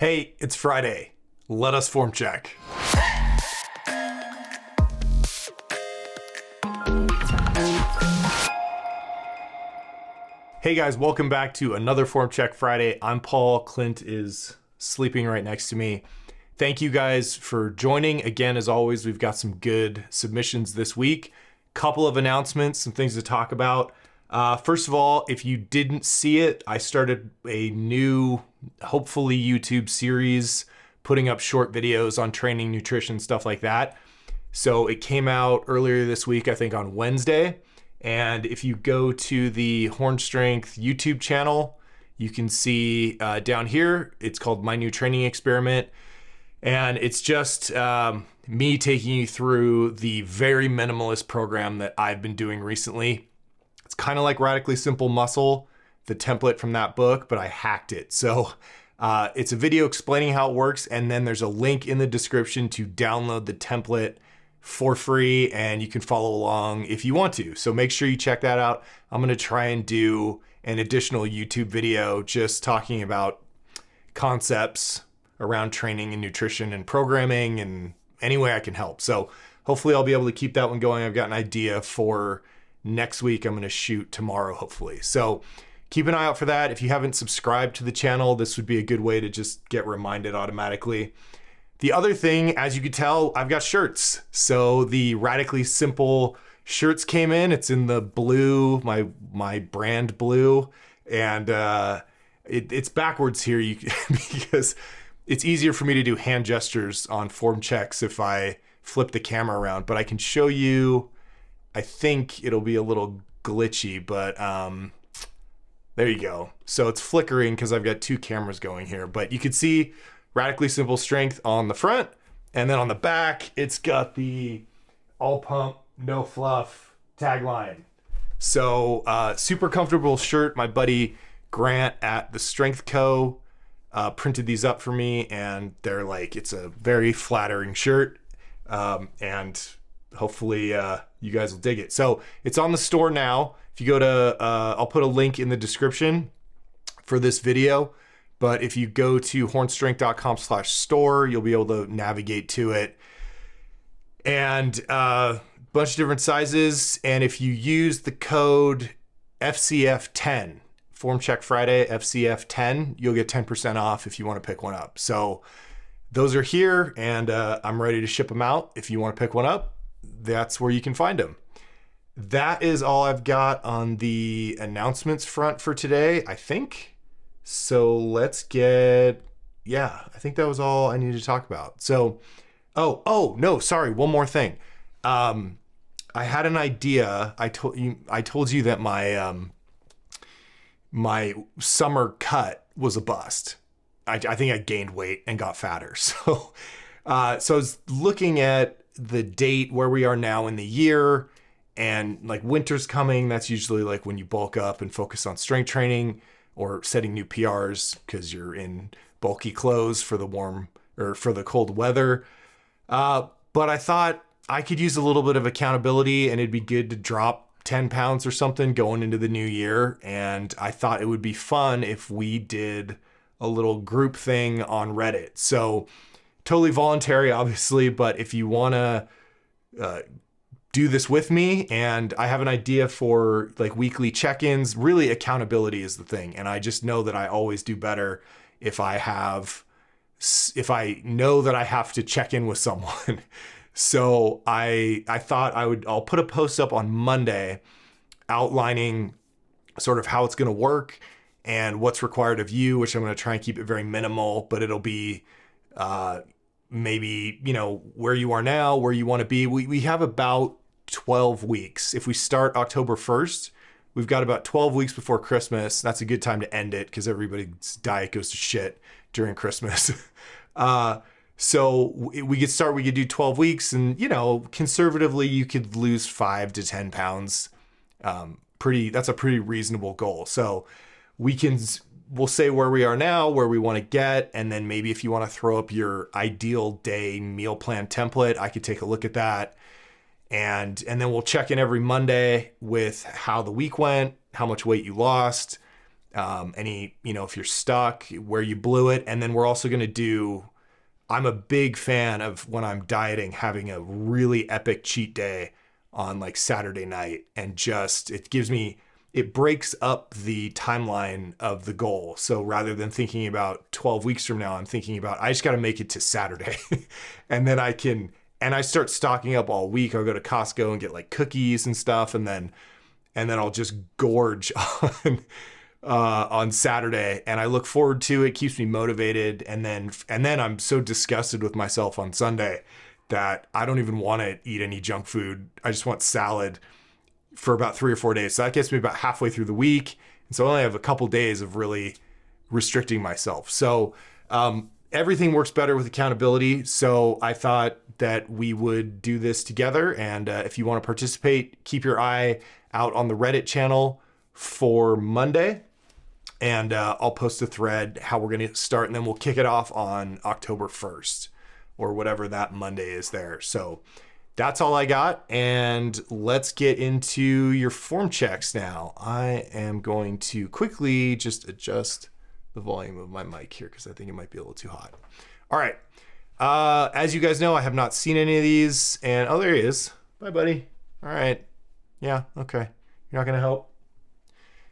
Hey, it's Friday. Let us form check. Hey guys, welcome back to another Form Check Friday. I'm Paul. Clint is sleeping right next to me. Thank you guys for joining. Again, as always, we've got some good submissions this week. Couple of announcements, some things to talk about. First of all, if you didn't see it, I started a new, hopefully YouTube series, putting up short videos on training, nutrition, stuff like that. So it came out earlier this week, I think on Wednesday. And if you go to the HORNSTRENGTH YouTube channel, you can see down here, it's called My New Training Experiment. And it's just me taking you through the very minimalist program that I've been doing recently. It's kind of like Radically Simple Muscle, the template from that book, but I hacked it. So it's a video explaining how it works, and then there's a link in the description to download the template for free, and you can follow along if you want to. So make sure you check that out. I'm gonna try and do an additional YouTube video just talking about concepts around training and nutrition and programming and any way I can help. So hopefully I'll be able to keep that one going. I've got an idea for next week. I'm gonna shoot tomorrow, hopefully. So keep an eye out for that. If you haven't subscribed to the channel, this would be a good way to just get reminded automatically. The other thing, as you can tell, I've got shirts. So the Radically Simple shirts came in. It's in the blue, my brand blue. And it's backwards here because it's easier for me to do hand gestures on form checks if I flip the camera around. But I can show you, I think it'll be a little glitchy, but there you go. So it's flickering because I've got two cameras going here. But you can see Radically Simple Strength on the front, and then on the back, it's got the all pump, no fluff tagline. So super comfortable shirt. My buddy Grant at the Strength Co. Printed these up for me, and they're like, it's a very flattering shirt, and hopefully you guys will dig it. So it's on the store now. If you go to, I'll put a link in the description for this video. But if you go to hornstrength.com/store, you'll be able to navigate to it. And a bunch of different sizes. And if you use the code FCF10, Form Check Friday, FCF10, you'll get 10% off if you want to pick one up. So those are here, and I'm ready to ship them out. If you want to pick one up, that's where you can find them. That is all I've got on the announcements front for today, I think. So let's I think that was all I needed to talk about. So, no, sorry, one more thing. I had an idea. I told you that my summer cut was a bust. I think I gained weight and got fatter. So I was looking at the date where we are now in the year, and like winter's coming. That's usually like when you bulk up and focus on strength training or setting new PRs because you're in bulky clothes for the warm or for the cold weather. But I thought I could use a little bit of accountability, and it'd be good to drop 10 pounds or something going into the new year. And I thought it would be fun if we did a little group thing on Reddit. So totally voluntary, obviously, but if you want to do this with me, and I have an idea for like weekly check-ins. Really, accountability is the thing. And I just know that I always do better if I know that I have to check in with someone. So I thought I'll put a post up on Monday outlining sort of how it's going to work and what's required of you, which I'm going to try and keep it very minimal, but it'll be maybe, where you are now, where you want to be. We have about 12 weeks. If we start October 1st, we've got about 12 weeks before Christmas. That's a good time to end it because everybody's diet goes to shit during Christmas. So we could do 12 weeks, and, conservatively you could lose 5 to 10 pounds. That's a pretty reasonable goal. So we'll say where we are now, where we want to get, and then maybe if you want to throw up your ideal day meal plan template, I could take a look at that. And then we'll check in every Monday with how the week went, how much weight you lost, any, if you're stuck, where you blew it. And then we're also going to do, I'm a big fan of when I'm dieting, having a really epic cheat day on like Saturday night, and just, it breaks up the timeline of the goal. So rather than thinking about 12 weeks from now, I'm thinking about, I just got to make it to Saturday. And then I start stocking up all week. I'll go to Costco and get like cookies and stuff. And then I'll just gorge on Saturday, and I look forward to it. Keeps me motivated. And then I'm so disgusted with myself on Sunday that I don't even want to eat any junk food. I just want salad for about 3 or 4 days. So that gets me about halfway through the week. And so I only have a couple days of really restricting myself. So everything works better with accountability. So I thought that we would do this together. And if you want to participate, keep your eye out on the Reddit channel for Monday. And I'll post a thread how we're going to start. And then we'll kick it off on October 1st or whatever that Monday is there. So that's all I got. And let's get into your form checks now. I am going to quickly just adjust the volume of my mic here because I think it might be a little too hot. All right. As you guys know, I have not seen any of these. And oh, there he is. Bye, buddy. All right. Yeah. Okay. You're not going to help?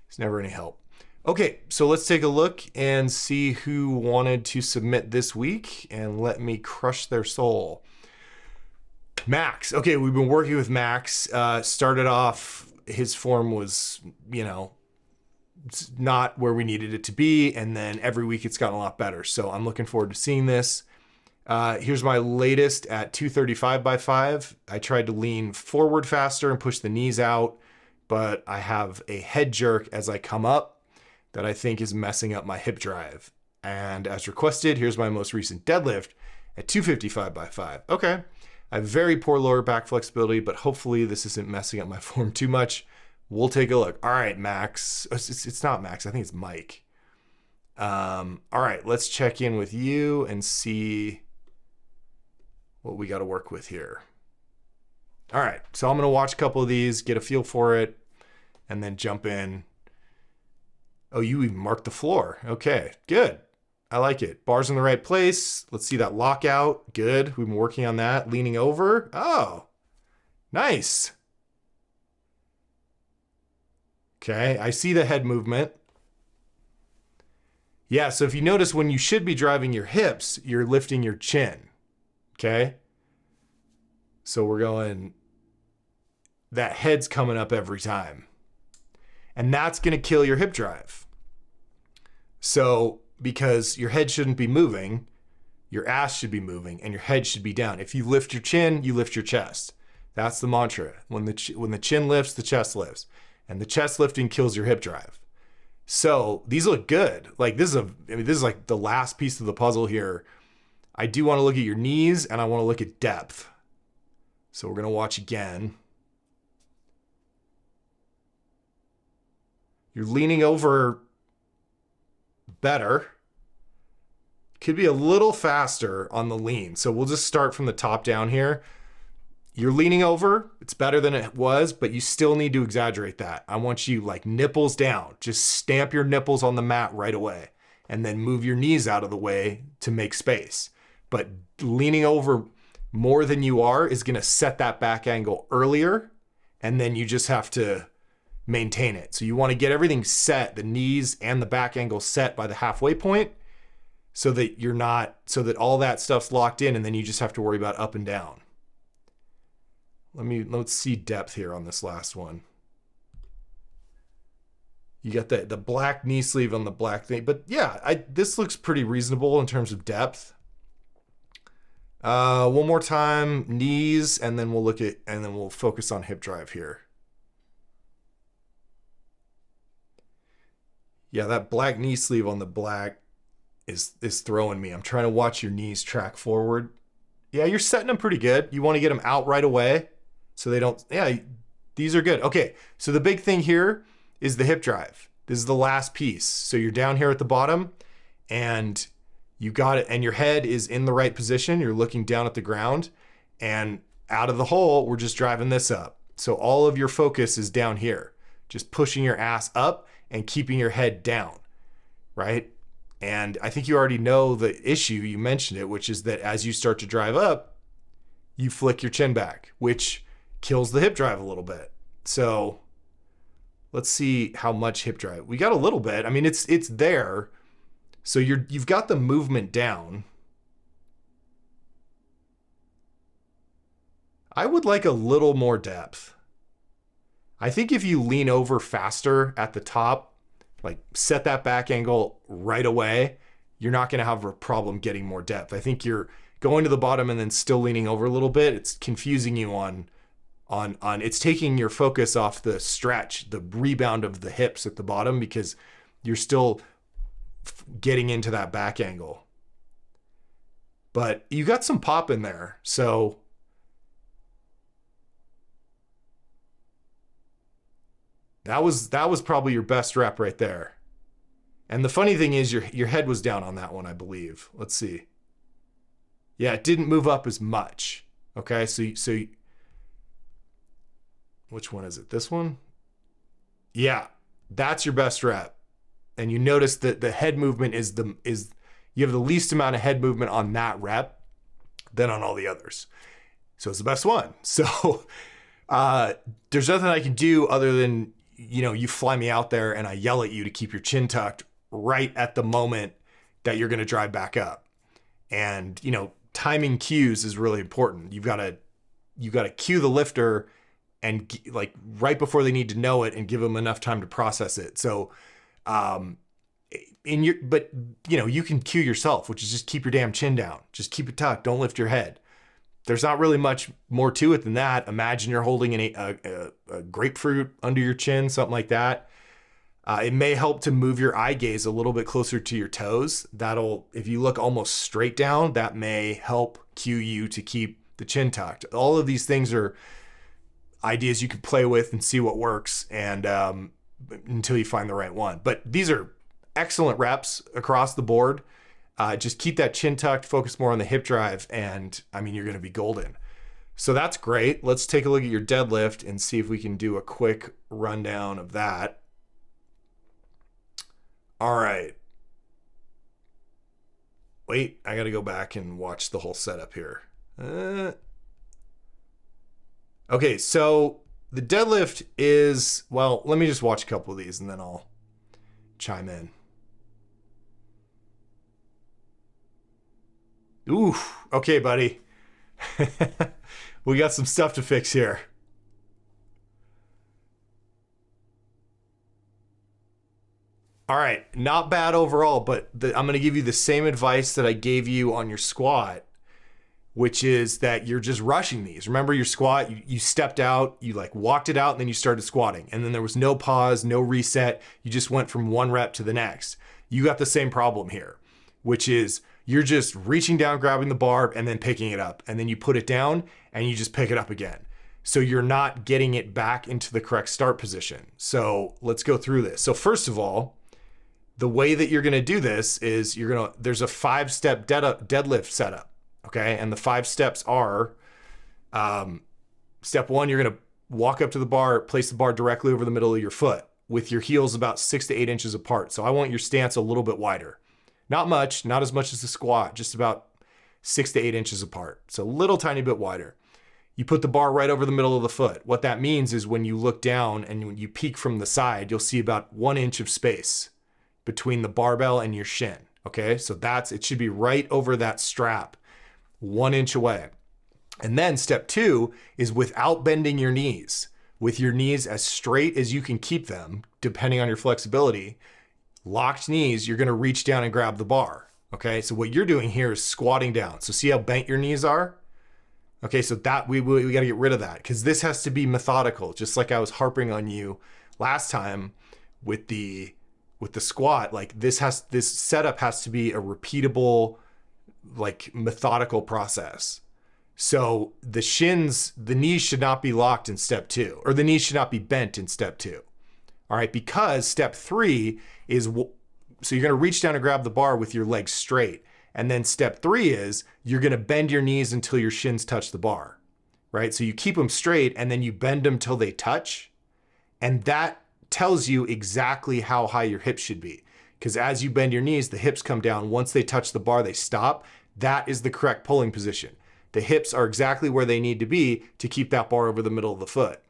It's never any help. Okay, so let's take a look and see who wanted to submit this week, and let me crush their soul. Max. Okay, we've been working with Max. Started off, his form was, not where we needed it to be, and then every week it's gotten a lot better. So I'm looking forward to seeing this. Here's my latest at 235 by 5. I tried to lean forward faster and push the knees out, but I have a head jerk as I come up that I think is messing up my hip drive. And as requested, here's my most recent deadlift at 255 by 5. Okay. I have very poor lower back flexibility, but hopefully this isn't messing up my form too much. We'll take a look. All right, Max. It's not Max. I think it's Mike. All right, let's check in with you and see what we got to work with here. All right, so I'm going to watch a couple of these, get a feel for it, and then jump in. Oh, you even marked the floor. Okay, good. I like it. Bars in the right place. Let's see that lockout. Good. We've been working on that. Leaning over. Oh, nice. Okay, I see the head movement. Yeah, so if you notice, when you should be driving your hips, you're lifting your chin. Okay? So we're going, that head's coming up every time. And that's going to kill your hip drive. So, because your head shouldn't be moving, your ass should be moving, and your head should be down. If you lift your chin, you lift your chest. That's the mantra. When the chin lifts, the chest lifts. And the chest lifting kills your hip drive. So these look good. Like this is like the last piece of the puzzle here. I do want to look at your knees, and I want to look at depth. So we're going to watch again. You're leaning over better. Could be a little faster on the lean. So we'll just start from the top down here. You're leaning over. It's better than it was, but you still need to exaggerate that. I want you like nipples down. Just stamp your nipples on the mat right away, and then move your knees out of the way to make space. But leaning over more than you are is going to set that back angle earlier, and then you just have to maintain it. So you want to get everything set, the knees and the back angle set by the halfway point, so that all that stuff's locked in, and then you just have to worry about up and down. Let's see depth here on this last one. You got the black knee sleeve on the black thing, but yeah, this looks pretty reasonable in terms of depth. One more time, knees, and then we'll focus on hip drive here. Yeah, that black knee sleeve on the black is throwing me. I'm trying to watch your knees track forward. Yeah, you're setting them pretty good. You want to get them out right away so they don't, yeah, these are good. Okay, so the big thing here is the hip drive. This is the last piece. So you're down here at the bottom, and you got it, and your head is in the right position. You're looking down at the ground, and out of the hole, we're just driving this up. So all of your focus is down here, just pushing your ass up and keeping your head down, right? And I think you already know the issue, you mentioned it, which is that as you start to drive up, you flick your chin back, which kills the hip drive a little bit. So let's see how much hip drive. We got a little bit. I mean, it's there. So you've got the movement down. I would like a little more depth. I think if you lean over faster at the top, like set that back angle right away, you're not going to have a problem getting more depth. I think you're going to the bottom and then still leaning over a little bit. It's confusing you on it's taking your focus off the stretch, the rebound of the hips at the bottom, because you're still getting into that back angle. But you got some pop in there. So that was probably your best rep right there. And the funny thing is your head was down on that one, I believe. Let's see. Yeah, it didn't move up as much. Okay, so which one is it? This one? Yeah, that's your best rep. And you notice that the head movement is you have the least amount of head movement on that rep than on all the others. So it's the best one. So there's nothing I can do other than, you fly me out there and I yell at you to keep your chin tucked right at the moment that you're going to drive back up. And, timing cues is really important. You've got to cue the lifter and like right before they need to know it and give them enough time to process it. So, you can cue yourself, which is just keep your damn chin down. Just keep it tucked. Don't lift your head. There's not really much more to it than that. Imagine you're holding a grapefruit under your chin, something like that. It may help to move your eye gaze a little bit closer to your toes. If you look almost straight down, that may help cue you to keep the chin tucked. All of these things are ideas you can play with and see what works, and until you find the right one. But these are excellent reps across the board. Just keep that chin tucked, focus more on the hip drive, and you're going to be golden. So that's great. Let's take a look at your deadlift and see if we can do a quick rundown of that. All right. Wait, I got to go back and watch the whole setup here. Okay, so the deadlift is, well, let me just watch a couple of these and then I'll chime in. Ooh, okay, buddy. We got some stuff to fix here. All right, not bad overall, but I'm going to give you the same advice that I gave you on your squat, which is that you're just rushing these. Remember your squat, you stepped out, you like walked it out, and then you started squatting. And then there was no pause, no reset. You just went from one rep to the next. You got the same problem here, which is you're just reaching down, grabbing the bar, and then picking it up. And then you put it down, and you just pick it up again. So you're not getting it back into the correct start position. So let's go through this. So first of all, the way that you're going to do this is there's a 5-step deadlift setup. Okay. And the 5 steps are, step 1, you're going to walk up to the bar, place the bar directly over the middle of your foot with your heels about 6 to 8 inches apart. So I want your stance a little bit wider, not much, not as much as the squat, just about 6 to 8 inches apart. So a little tiny bit wider. You put the bar right over the middle of the foot. What that means is when you look down and when you peek from the side, you'll see about 1 inch of space between the barbell and your shin. Okay. So it should be right over that strap, 1 inch away. And then step 2 is without bending your knees, with your knees as straight as you can keep them, depending on your flexibility, locked knees, you're going to reach down and grab the bar. Okay. So what you're doing here is squatting down. So see how bent your knees are? Okay. So that we got to get rid of that, because this has to be methodical, just like I was harping on you last time with the squat. Like this setup has to be a repeatable, like methodical process. So the knees should not be locked in step 2, or the knees should not be bent in step 2. All right. Because step 3 is, so you're going to reach down and grab the bar with your legs straight. And then step 3 is you're going to bend your knees until your shins touch the bar, right? So you keep them straight and then you bend them till they touch. And that tells you exactly how high your hips should be. Because as you bend your knees, the hips come down. Once they touch the bar, they stop. That is the correct pulling position. The hips are exactly where they need to be to keep that bar over the middle of the foot,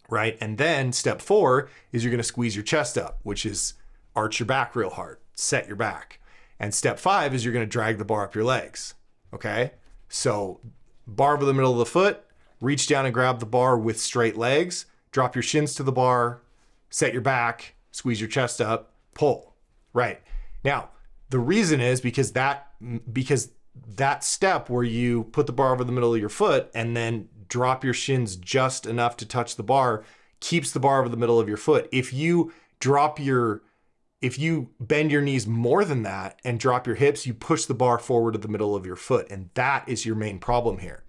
right? And then step 4 is you're gonna squeeze your chest up, which is arch your back real hard, set your back. And step 5 is you're gonna drag the bar up your legs, okay? So bar over the middle of the foot, reach down and grab the bar with straight legs, drop your shins to the bar, set your back, squeeze your chest up, pull, right? Now, the reason is because that step where you put the bar over the middle of your foot and then drop your shins just enough to touch the bar keeps the bar over the middle of your foot. If you bend your knees more than that and drop your hips, you push the bar forward to the middle of your foot. And that is your main problem here.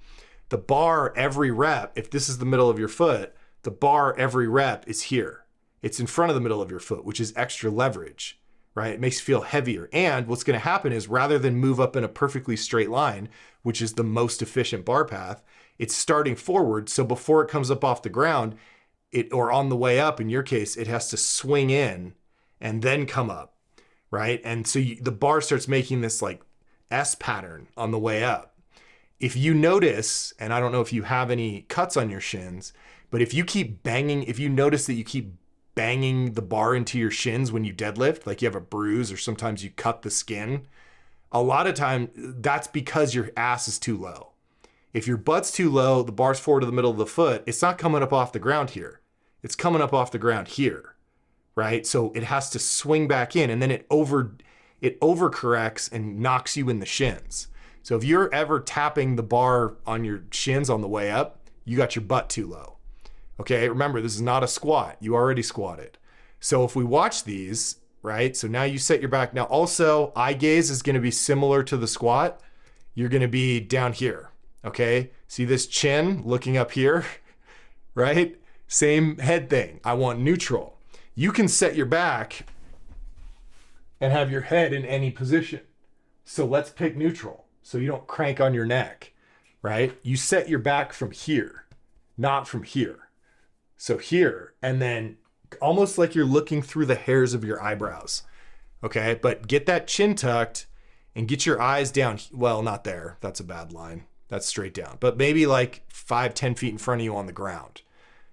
The bar every rep, if this is the middle of your foot, the bar every rep is here. It's in front of the middle of your foot, which is extra leverage, right? It makes you feel heavier. And what's going to happen is rather than move up in a perfectly straight line, which is the most efficient bar path, it's starting forward. So before it comes up off the ground, or on the way up, in your case, it has to swing in and then come up, right? And so the bar starts making this like S pattern on the way up. If you notice, and I don't know if you have any cuts on your shins, but if you notice that you keep banging the bar into your shins when you deadlift, like you have a bruise or sometimes you cut the skin, a lot of time that's because your ass is too low. If your butt's too low, the bar's forward to the middle of the foot, it's not coming up off the ground here. It's coming up off the ground here, right? So it has to swing back in and then it overcorrects and knocks you in the shins. So if you're ever tapping the bar on your shins on the way up, you got your butt too low. Okay, remember, this is not a squat. You already squatted. So if we watch these, right? So now you set your back. Now also, eye gaze is gonna be similar to the squat. You're gonna be down here, okay? See this chin looking up here, right? Same head thing. I want neutral. You can set your back and have your head in any position. So let's pick neutral so you don't crank on your neck, right? You set your back from here, not from here. So here, and then almost like you're looking through the hairs of your eyebrows, okay? But get that chin tucked and get your eyes down. Well, not there. That's a bad line. That's straight down. But maybe like 5-10 feet in front of you on the ground,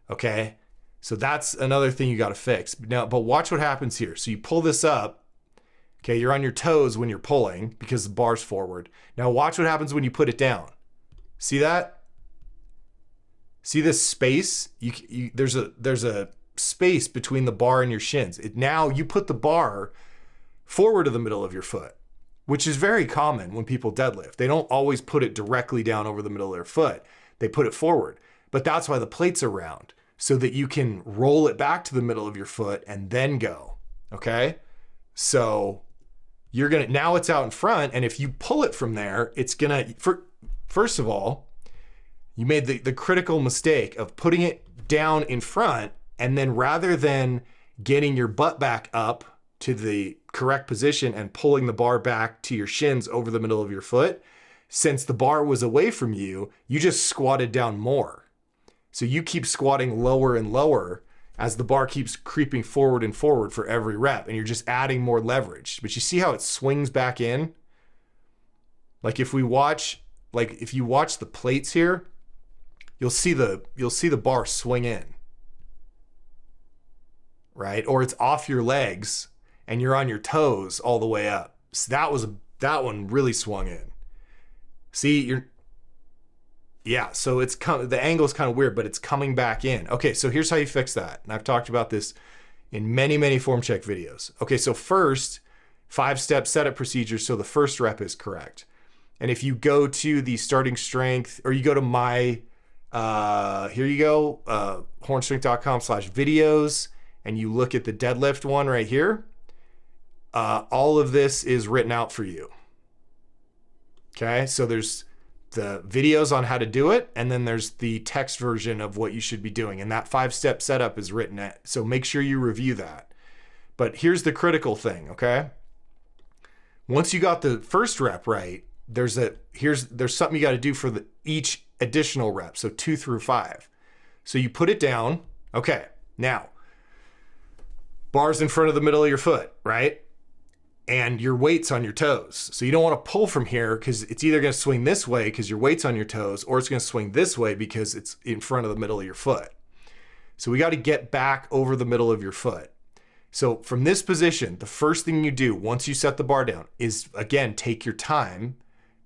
okay? So that's another thing you got to fix. Now, but watch what happens here. So you pull this up. Okay, you're on your toes when you're pulling because the bar's forward. Now watch what happens when you put it down. See that? See this space? There's a space between the bar and your shins. Now you put the bar forward to the middle of your foot, which is very common when people deadlift. They don't always put it directly down over the middle of their foot. They put it forward. But that's why the plates are round, so that you can roll it back to the middle of your foot and then go, okay? So now it's out in front, and if you pull it from there, it's gonna, first of all, you made the critical mistake of putting it down in front, and then rather than getting your butt back up to the correct position and pulling the bar back to your shins over the middle of your foot, since the bar was away from you, you just squatted down more. So you keep squatting lower and lower as the bar keeps creeping forward and forward for every rep, and you're just adding more leverage. But you see how it swings back in? Like if you watch the plates here, you'll see the bar swing in, right? Or it's off your legs and you're on your toes all the way up. So that one really swung in. See, so the angle is kind of weird, but it's coming back in. Okay, so here's how you fix that. And I've talked about this in many, many form check videos. Okay, so first, 5-step setup procedure so the first rep is correct. And if you go to the starting strength, or you go to hornstrength.com/videos, and you look at the deadlift one right here, all of this is written out for you. Okay, so there's the videos on how to do it, and then there's the text version of what you should be doing, and that 5-step setup is written at, so make sure you review that. But here's the critical thing, okay? Once you got the first rep right, there's something you got to do for each additional rep, so 2 through 5. So you put it down. Okay, now Bar's in front of the middle of your foot, right? And your weight's on your toes. So you don't want to pull from here because it's either going to swing this way because your weight's on your toes, or it's going to swing this way because it's in front of the middle of your foot. So we got to get back over the middle of your foot. So from this position, the first thing you do once you set the bar down is, again, take your time,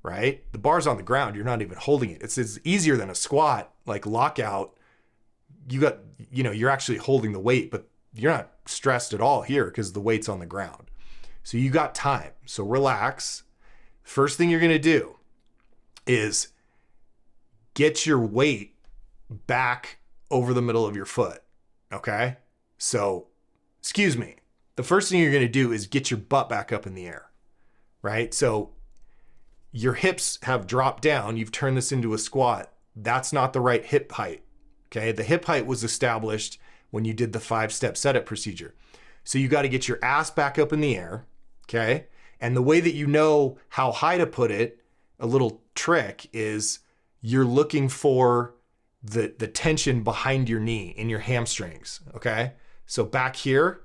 right? The bar's on the ground. You're not even holding it. It's easier than a squat, like lockout. You're actually holding the weight, but you're not stressed at all here because the weight's on the ground. So you got time. So relax. First thing you're going to do is get your weight back over the middle of your foot. Okay? So, excuse me. The first thing you're going to do is get your butt back up in the air, right? So your hips have dropped down. You've turned this into a squat. That's not the right hip height. Okay? The hip height was established when you did the 5-step setup procedure. So you got to get your ass back up in the air. Okay. And the way that you know how high to put it, a little trick is you're looking for the tension behind your knee in your hamstrings. Okay. So back here,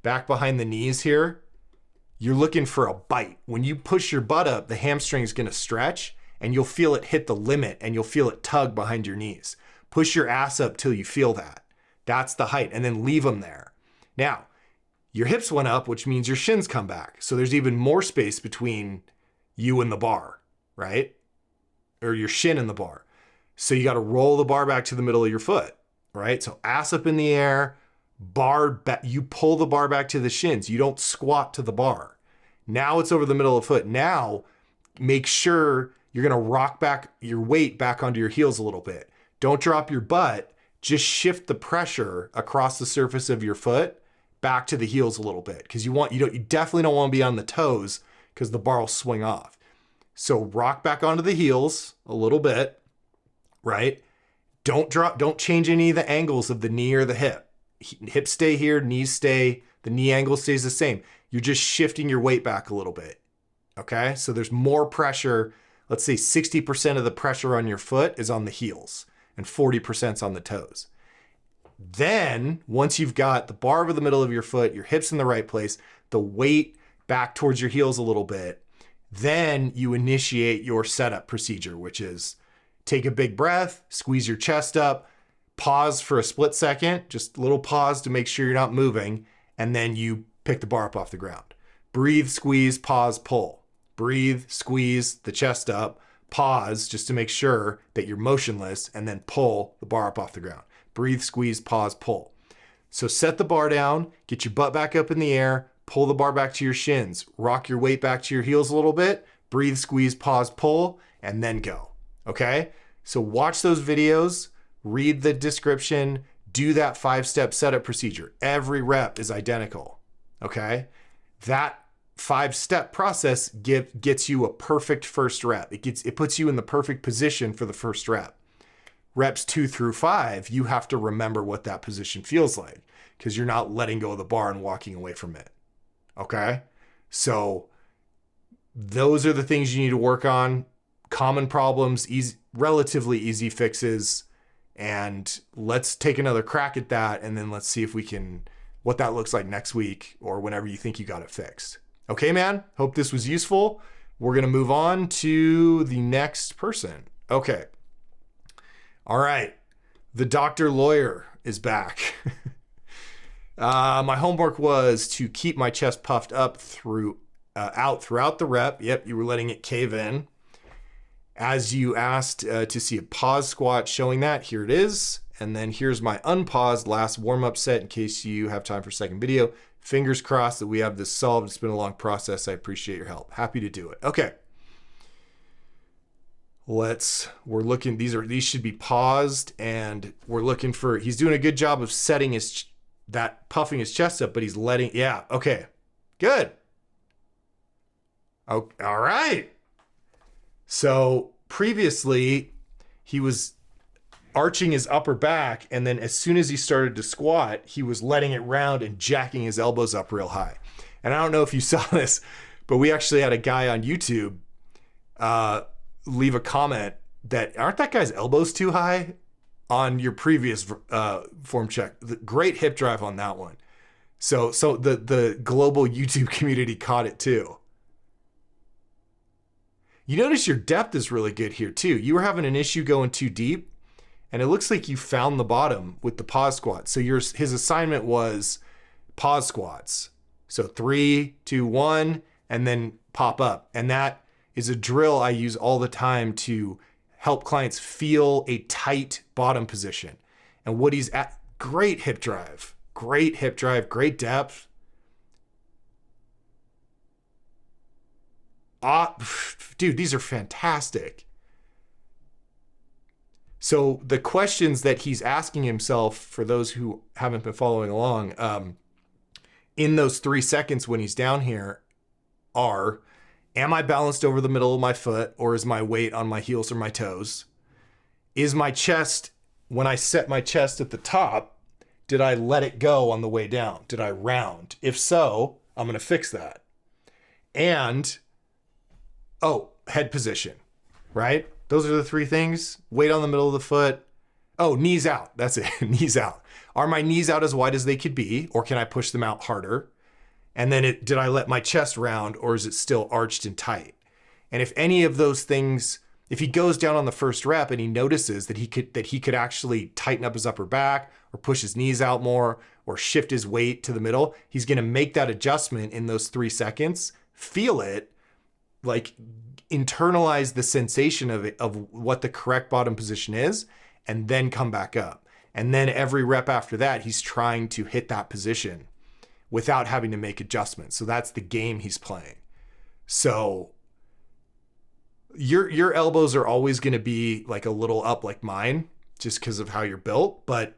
back behind the knees here, you're looking for a bite. When you push your butt up, the hamstring is going to stretch and you'll feel it hit the limit and you'll feel it tug behind your knees. Push your ass up till you feel that. That's the height, and then leave them there. Now, your hips went up, which means your shins come back. So there's even more space between you and the bar, right? Or your shin and the bar. So you got to roll the bar back to the middle of your foot, right? So ass up in the air, bar back. You pull the bar back to the shins. You don't squat to the bar. Now it's over the middle of the foot. Now make sure you're going to rock back your weight back onto your heels a little bit. Don't drop your butt. Just shift the pressure across the surface of your foot back to the heels a little bit, because you definitely don't want to be on the toes because the bar will swing off. So rock back onto the heels a little bit, right? Don't change any of the angles of the knee or the hip. Hips stay here, knees stay, the knee angle stays the same. You're just shifting your weight back a little bit. Okay? So there's more pressure. Let's say 60% of the pressure on your foot is on the heels and 40% is on the toes. Then, once you've got the bar over the middle of your foot, your hips in the right place, the weight back towards your heels a little bit, then you initiate your setup procedure, which is take a big breath, squeeze your chest up, pause for a split second, just a little pause to make sure you're not moving, and then you pick the bar up off the ground. Breathe, squeeze, pause, pull. Breathe, squeeze the chest up, pause just to make sure that you're motionless, and then pull the bar up off the ground. Breathe, squeeze, pause, pull. So set the bar down, get your butt back up in the air, pull the bar back to your shins, rock your weight back to your heels a little bit, breathe, squeeze, pause, pull, and then go. Okay? So watch those videos, read the description, do that 5-step setup procedure. Every rep is identical. Okay? That 5-step process gets you a perfect first rep. It puts you in the perfect position for the first rep. Reps 2 through 5, you have to remember what that position feels like because you're not letting go of the bar and walking away from it. Okay? So those are the things you need to work on. Common problems, relatively easy fixes. And let's take another crack at that. And then let's see if we can, what that looks like next week or whenever you think you got it fixed. Okay, man? Hope this was useful. We're going to move on to the next person. Okay. All right, the doctor lawyer is back. My homework was to keep my chest puffed up out throughout the rep. Yep, you were letting it cave in. As you asked to see a pause squat showing that, here it is. And then here's my unpaused last warm-up set in case you have time for a second video. Fingers crossed that we have this solved. It's been a long process. I appreciate your help. Happy to do it. Okay. We're looking, these should be paused, and we're looking for, he's doing a good job of setting puffing his chest up, but he's yeah, okay, good. Oh, all right. So previously he was arching his upper back, and then as soon as he started to squat, he was letting it round and jacking his elbows up real high. And I don't know if you saw this, but we actually had a guy on YouTube, leave a comment that aren't that guy's elbows too high on your previous form check. Great hip drive on that one. So the global YouTube community caught it too. You notice your depth is really good here too. You were having an issue going too deep, and it looks like you found the bottom with the pause squats. So his assignment was pause squats. So 3, 2, 1, and then pop up. And that is a drill I use all the time to help clients feel a tight bottom position. And what he's at, great hip drive, great depth. Dude, these are fantastic. So the questions that he's asking himself, for those who haven't been following along, in those 3 seconds when he's down here are, am I balanced over the middle of my foot, or is my weight on my heels or my toes? Is my chest, when I set my chest at the top, did I let it go on the way down? Did I round? If so, I'm going to fix that. And, head position, right? Those are the 3 things. Weight on the middle of the foot. Oh, knees out. That's it. Knees out. Are my knees out as wide as they could be, or can I push them out harder? And then did I let my chest round, or is it still arched and tight? And if any of those things, if he goes down on the first rep and he notices that he could actually tighten up his upper back, or push his knees out more, or shift his weight to the middle, he's going to make that adjustment in those 3 seconds, feel it, like internalize the sensation of it, of what the correct bottom position is, and then come back up. And then every rep after that, he's trying to hit that position without having to make adjustments. So that's the game he's playing. So your elbows are always going to be like a little up like mine, just because of how you're built. But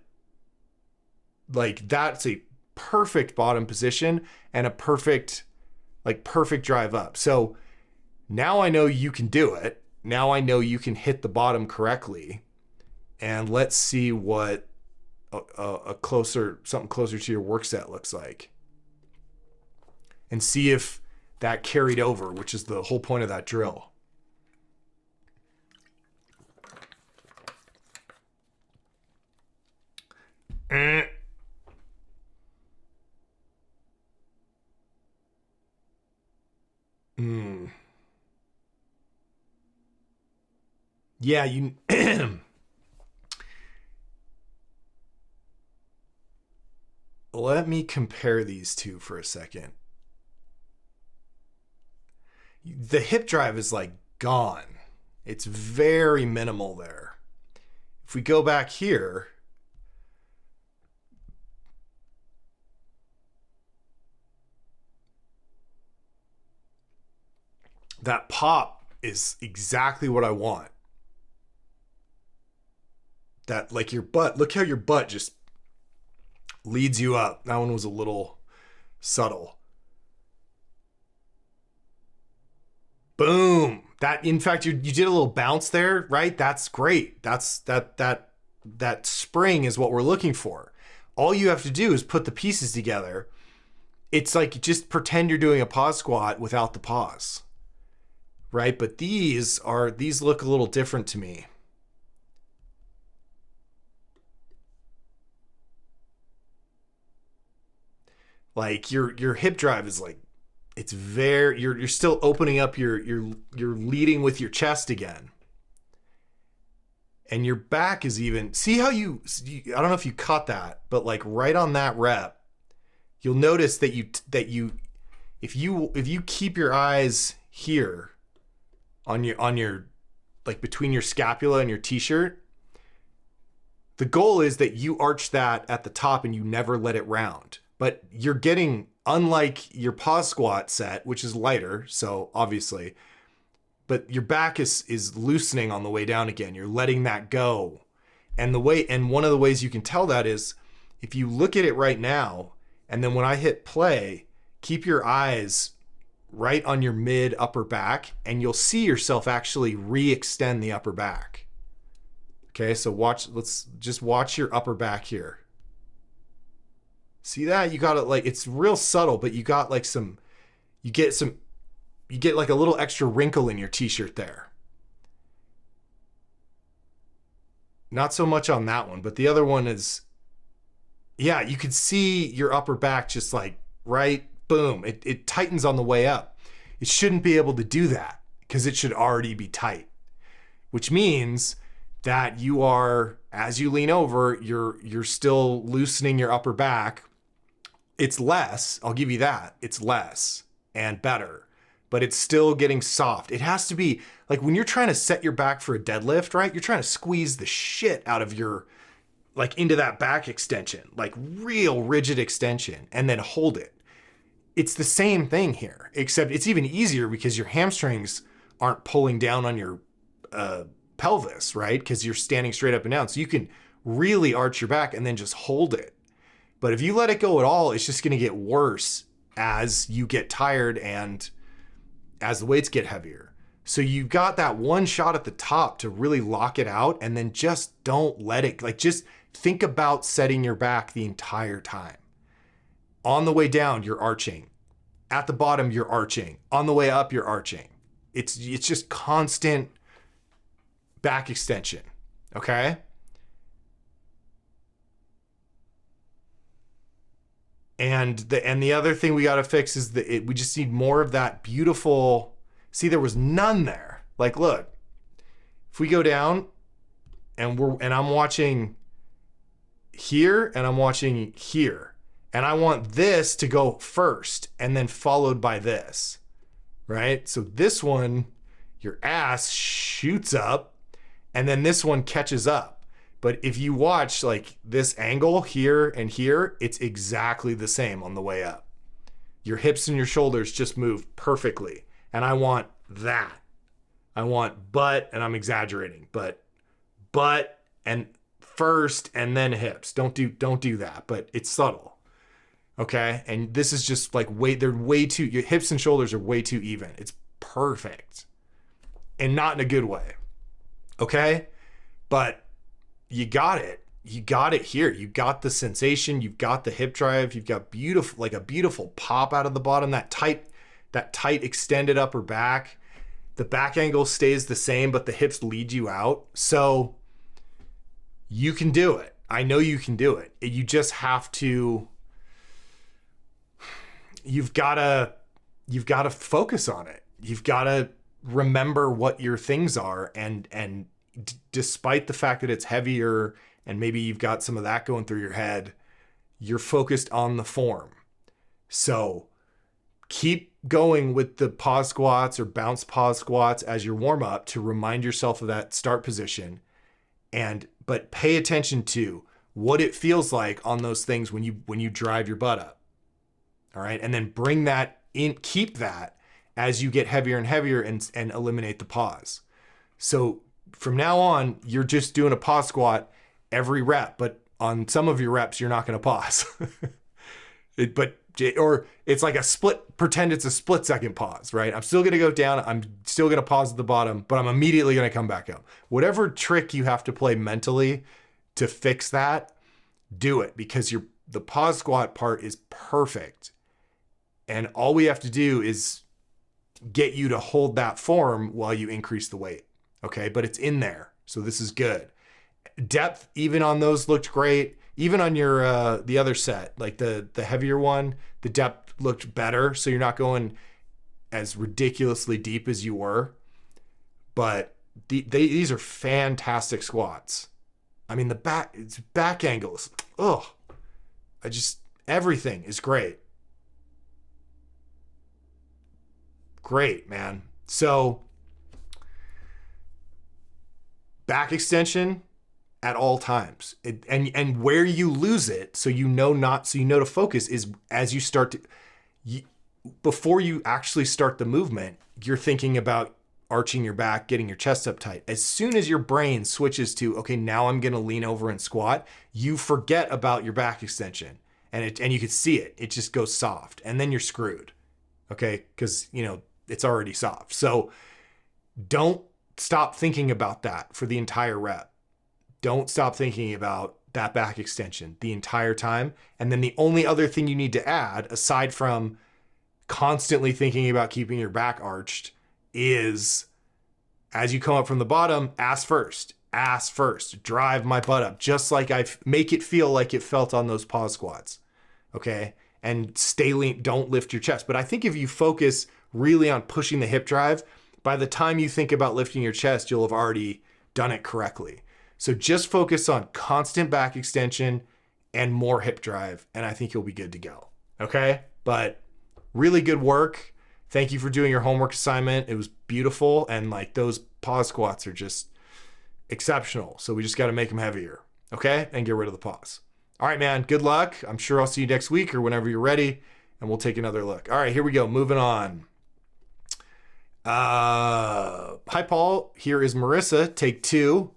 like, that's a perfect bottom position and a perfect drive up. So now I know you can do it. Now I know you can hit the bottom correctly. And let's see what something closer to your work set looks like. And see if that carried over, which is the whole point of that drill. Yeah, you let me compare these two for a second. The hip drive is like gone. It's very minimal there. If we go back here, that pop is exactly what I want. That, like, your butt, look how your butt just leads you up. That one was a little subtle. Boom. That, in fact, you did a little bounce there, right? That's great. That spring is what we're looking for. All you have to do is put the pieces together. It's like, just pretend you're doing a pause squat without the pause, right? But these look a little different to me. Like, your hip drive is like, it's very, you're still opening up you're leading with your chest again. And your back is even, see how I don't know if you caught that, but like right on that rep, you'll notice that if you keep your eyes here on your like between your scapula and your t-shirt, the goal is that you arch that at the top and you never let it round. But you're getting, unlike your pause squat set, which is lighter, so obviously, but your back is loosening on the way down again. You're letting that go. And one of the ways you can tell that is if you look at it right now, and then when I hit play, keep your eyes right on your mid upper back, and you'll see yourself actually re-extend the upper back. Okay, so let's just watch your upper back here. See that? You got it, like, it's real subtle, but you got like you get like a little extra wrinkle in your t-shirt there. Not so much on that one, but the other one is yeah, you could see your upper back just like, right, boom, it tightens on the way up. It shouldn't be able to do that because it should already be tight, which means that you are, as you lean over, you're still loosening your upper back. It's less, I'll give you that. It's less and better, but it's still getting soft. It has to be like when you're trying to set your back for a deadlift, right? You're trying to squeeze the shit out of your, like into that back extension, like real rigid extension, and then hold it. It's the same thing here, except it's even easier because your hamstrings aren't pulling down on your pelvis, right? Because you're standing straight up and down. So you can really arch your back and then just hold it. But if you let it go at all, it's just going to get worse as you get tired and as the weights get heavier. So you've got that one shot at the top to really lock it out, and then just don't let it, like, just think about setting your back the entire time. On the way down, you're arching. At the bottom, you're arching. On the way up, you're arching. It's just constant back extension, okay? And the other thing we got to fix is we just need more of that beautiful, see, there was none there. Like, look, if we go down and I'm watching here and I'm watching here, and I want this to go first and then followed by this, right? So this one, your ass shoots up and then this one catches up. But if you watch like this angle here and here, it's exactly the same on the way up. Your hips and your shoulders just move perfectly. And I want that. I want butt, and I'm exaggerating, but butt and first and then hips. Don't do that, but it's subtle. Okay? And this is just like they're way too, your hips and shoulders are way too even. It's perfect. And not in a good way. Okay? But you got it. You got it here. You got the sensation. You've got the hip drive. You've got beautiful, like a beautiful pop out of the bottom, that tight extended upper back. The back angle stays the same, but the hips lead you out. So you can do it. I know you can do it. You just have to, you've got to focus on it. You've got to remember what your things are, and despite the fact that it's heavier and maybe you've got some of that going through your head, you're focused on the form. So keep going with the pause squats or bounce pause squats as your warm up to remind yourself of that start position. But pay attention to what it feels like on those things when you drive your butt up. All right. And then bring that in, keep that as you get heavier and heavier, and eliminate the pause. So from now on, you're just doing a pause squat every rep, but on some of your reps, you're not going to pause. Or it's like pretend it's a split second pause, right? I'm still going to go down. I'm still going to pause at the bottom, but I'm immediately going to come back up. Whatever trick you have to play mentally to fix that, do it, because the pause squat part is perfect. And all we have to do is get you to hold that form while you increase the weight. Okay, but it's in there. So this is good. Depth, even on those, looked great. Even on your the other set, like the heavier one, the depth looked better. So you're not going as ridiculously deep as you were. But these are fantastic squats. I mean, it's back angles. Oh, everything is great. Great, man. So back extension at all times, and where you lose it, so you know to focus, is as you start to, before you actually start the movement, you're thinking about arching your back, getting your chest up tight. As soon as your brain switches to, okay, now I'm going to lean over and squat, you forget about your back extension, and you can see it. It just goes soft, and then you're screwed. Okay, because it's already soft. So don't stop thinking about that for the entire rep. Don't stop thinking about that back extension the entire time. And then the only other thing you need to add, aside from constantly thinking about keeping your back arched, is as you come up from the bottom, ass first. ass first, drive my butt up, just like make it feel like it felt on those pause squats. Okay. And stay lean, don't lift your chest. But I think if you focus really on pushing the hip drive, by the time you think about lifting your chest, you'll have already done it correctly. So just focus on constant back extension and more hip drive, and I think you'll be good to go. Okay? But really good work. Thank you for doing your homework assignment. It was beautiful, and like those pause squats are just exceptional. So we just got to make them heavier. Okay? And get rid of the pause. All right, man. Good luck. I'm sure I'll see you next week or whenever you're ready, and we'll take another look. All right, here we go. Moving on. Hi, Paul. Here is Marissa. Take 2.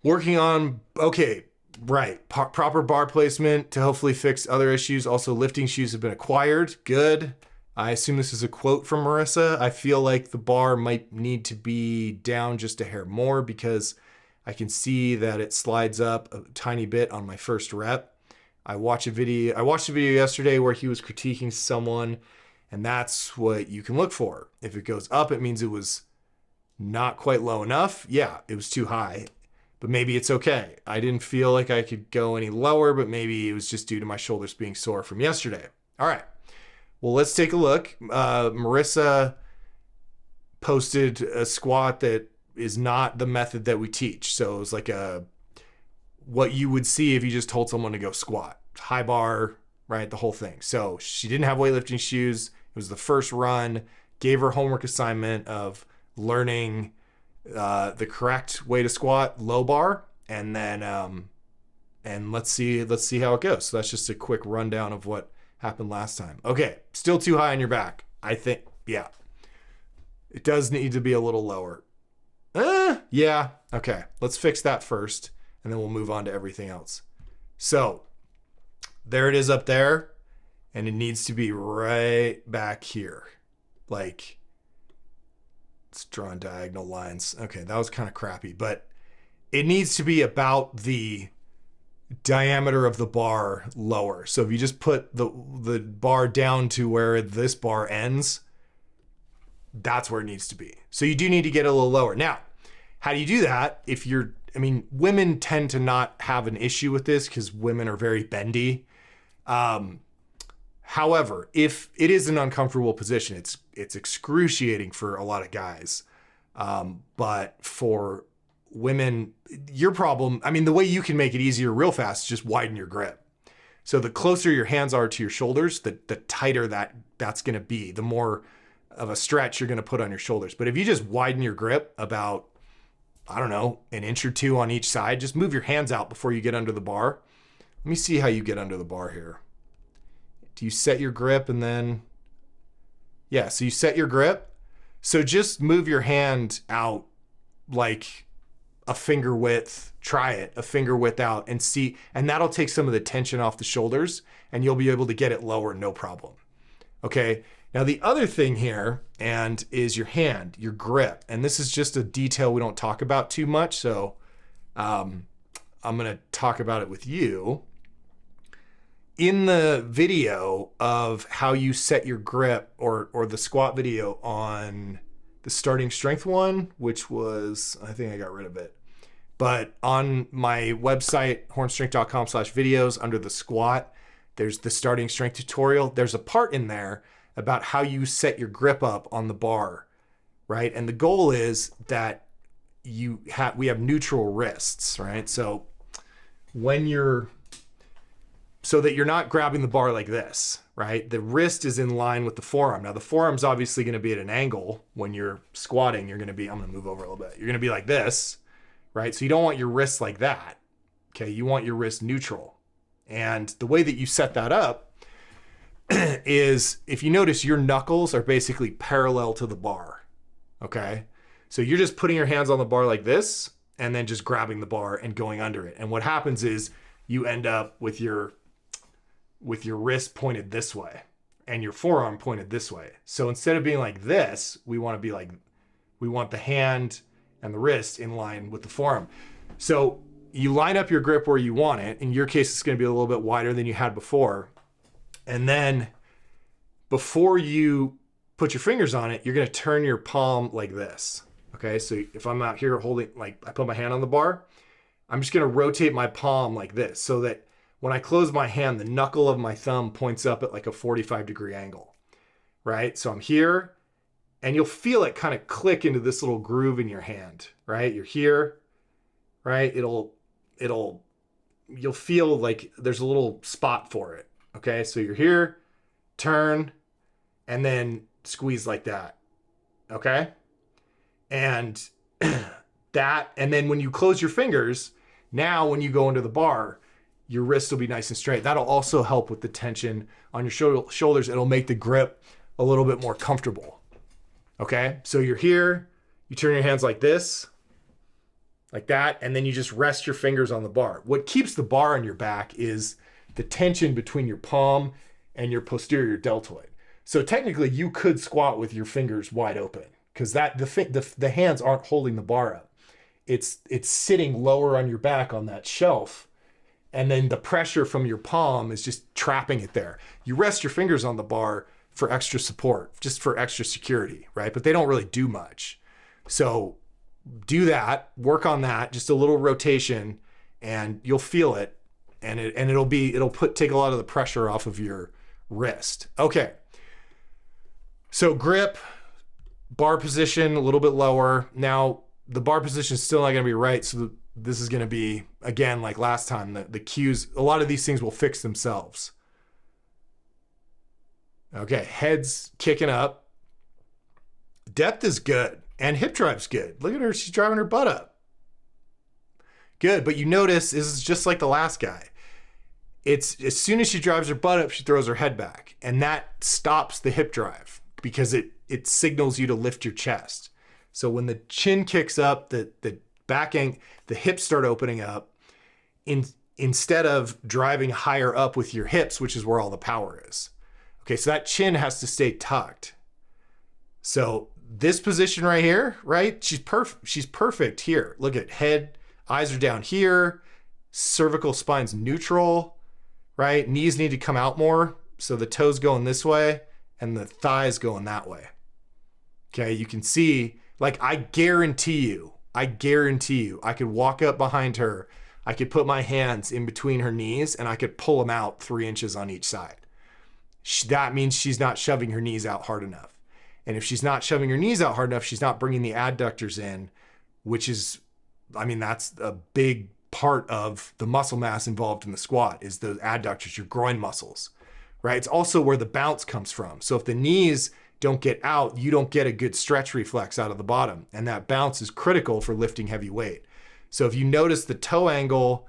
Working on, okay, right. Proper bar placement to hopefully fix other issues. Also, lifting shoes have been acquired. Good. I assume this is a quote from Marissa. I feel like the bar might need to be down just a hair more because I can see that it slides up a tiny bit on my first rep. I watched a video yesterday where he was critiquing someone, and that's what you can look for. If it goes up, it means it was not quite low enough. Yeah, it was too high, but maybe it's okay. I didn't feel like I could go any lower, but maybe it was just due to my shoulders being sore from yesterday. All right. Well, let's take a look. Marissa posted a squat that is not the method that we teach. So it was like what you would see if you just told someone to go squat. High bar, right? The whole thing. So she didn't have weightlifting shoes. It was the first run. Gave her homework assignment of learning the correct way to squat, low bar, and then and let's see how it goes. So that's just a quick rundown of what happened last time. Okay, still too high on your back. I think, yeah. It does need to be a little lower. Yeah. Okay, let's fix that first, and then we'll move on to everything else. So there it is up there, and it needs to be right back here. Like, it's drawing diagonal lines. Okay, that was kind of crappy, but it needs to be about the diameter of the bar lower. So if you just put the bar down to where this bar ends, that's where it needs to be. So you do need to get a little lower. Now, how do you do that? Women tend to not have an issue with this because women are very bendy. However, if it is an uncomfortable position, it's excruciating for a lot of guys. But for women, your problem, the way you can make it easier real fast is just widen your grip. So the closer your hands are to your shoulders, the tighter that's going to be, the more of a stretch you're going to put on your shoulders. But if you just widen your grip about, I don't know, an inch or two on each side, just move your hands out before you get under the bar. Let me see how you get under the bar here. Do you set your grip and then, yeah, so you set your grip. So just move your hand out like a finger width, try it, a finger width out and see, and that'll take some of the tension off the shoulders and you'll be able to get it lower, no problem. Okay. Now the other thing here is your hand, your grip. And this is just a detail we don't talk about too much. So I'm going to talk about it with you. In the video of how you set your grip or the squat video on the starting strength one, which was, I think I got rid of it, but on my website, hornstrength.com/videos, under the squat, there's the starting strength tutorial. There's a part in there about how you set your grip up on the bar, right? And the goal is that we have neutral wrists, right? So so that you're not grabbing the bar like this, right? The wrist is in line with the forearm. Now the forearm's obviously going to be at an angle when you're squatting. You're going to be, I'm going to move over a little bit. You're going to be like this, right? So you don't want your wrist like that. Okay. You want your wrist neutral. And the way that you set that up is, if you notice, your knuckles are basically parallel to the bar. Okay. So you're just putting your hands on the bar like this and then just grabbing the bar and going under it. And what happens is you end up with your wrist pointed this way and your forearm pointed this way. So instead of being like this, we want the hand and the wrist in line with the forearm. So you line up your grip where you want it. In your case, it's going to be a little bit wider than you had before. And then before you put your fingers on it, you're going to turn your palm like this. Okay, so if I'm out here holding, like I put my hand on the bar, I'm just gonna rotate my palm like this so that when I close my hand, the knuckle of my thumb points up at like a 45-degree angle, right? So I'm here, and you'll feel it kind of click into this little groove in your hand, right? You're here, right? You'll feel like there's a little spot for it, okay? So you're here, turn, and then squeeze like that, okay? And and then when you close your fingers, now when you go into the bar, your wrist will be nice and straight. That'll also help with the tension on your shoulders. It'll make the grip a little bit more comfortable. Okay, so you're here, you turn your hands like this, like that, and then you just rest your fingers on the bar. What keeps the bar on your back is the tension between your palm and your posterior deltoid. So technically you could squat with your fingers wide open because the hands aren't holding the bar up. It's sitting lower on your back on that shelf, and then the pressure from your palm is just trapping it there. You rest your fingers on the bar for extra support, just for extra security, right? But they don't really do much. So do that, work on that, just a little rotation, and you'll feel it, and it'll take a lot of the pressure off of your wrist. Okay. So grip, bar position a little bit lower. Now the bar position is still not going to be right, so this is going to be, again, like last time, the cues, a lot of these things will fix themselves. Okay, head's kicking up. Depth is good, and hip drive's good. Look at her, she's driving her butt up. Good, but you notice this is just like the last guy. It's as soon as she drives her butt up, she throws her head back, and that stops the hip drive because it signals you to lift your chest. So when the chin kicks up, the back end, the hips start opening up. Instead of driving higher up with your hips, which is where all the power is. Okay, so that chin has to stay tucked. So this position right here, right? She's perfect here. Look at head, eyes are down here, cervical spine's neutral, right? Knees need to come out more. So the toes going this way and the thighs going that way. Okay, you can see, like I guarantee you, I could walk up behind her, I could put my hands in between her knees and I could pull them out 3 inches on each side. That means she's not shoving her knees out hard enough. And if she's not shoving her knees out hard enough, she's not bringing the adductors in, which is, I mean, that's a big part of the muscle mass involved in the squat is the adductors, your groin muscles, right? It's also where the bounce comes from. So if the knees don't get out, you don't get a good stretch reflex out of the bottom. And that bounce is critical for lifting heavy weight. So if you notice the toe angle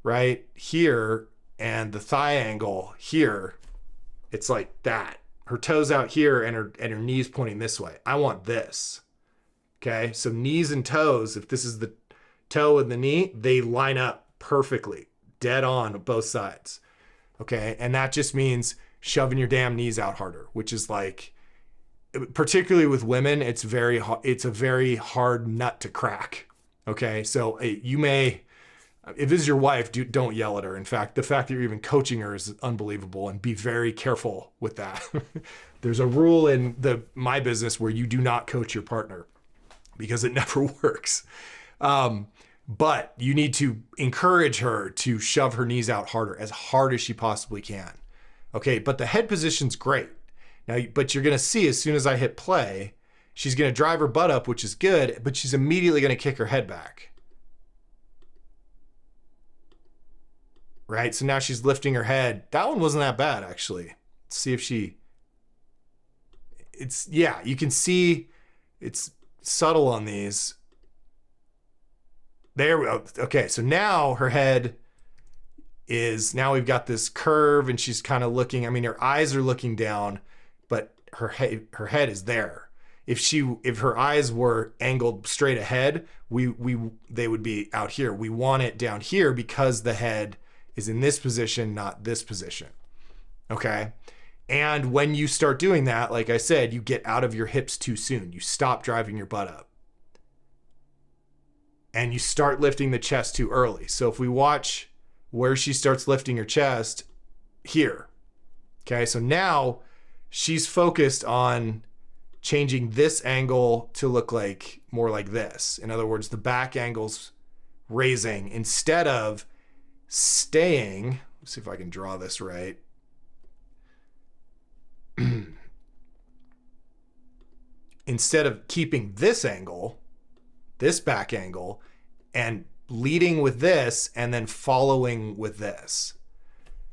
right here and the thigh angle here, it's like that. Her toes out here and her knees pointing this way. I want this. Okay, so knees and toes, if this is the toe and the knee, they line up perfectly, dead on both sides. Okay, and that just means shoving your damn knees out harder, which is like, particularly with women, it's a very hard nut to crack. Okay, so you may, if this is your wife, don't yell at her. In fact, the fact that you're even coaching her is unbelievable, and be very careful with that. There's a rule in my business where you do not coach your partner because it never works. But you need to encourage her to shove her knees out harder, as hard as she possibly can. Okay, but the head position's great. Now, but you're gonna see as soon as I hit play, she's gonna drive her butt up, which is good, but she's immediately gonna kick her head back. Right, so now she's lifting her head. That one wasn't that bad, actually. Let's see if yeah, you can see it's subtle on these. There we go. Okay, so now her head is, now we've got this curve and she's kind of looking, I mean, her eyes are looking down, but her head is there. If her eyes were angled straight ahead, they would be out here. We want it down here because the head is in this position, not this position. Okay? And when you start doing that, like I said, you get out of your hips too soon. You stop driving your butt up. And you start lifting the chest too early. So if we watch where she starts lifting her chest, here. Okay, so now she's focused on changing this angle to look like more like this. In other words, the back angle's raising instead of staying. Let's see if I can draw this right. Instead of keeping this angle, this back angle, and leading with this and then following with this.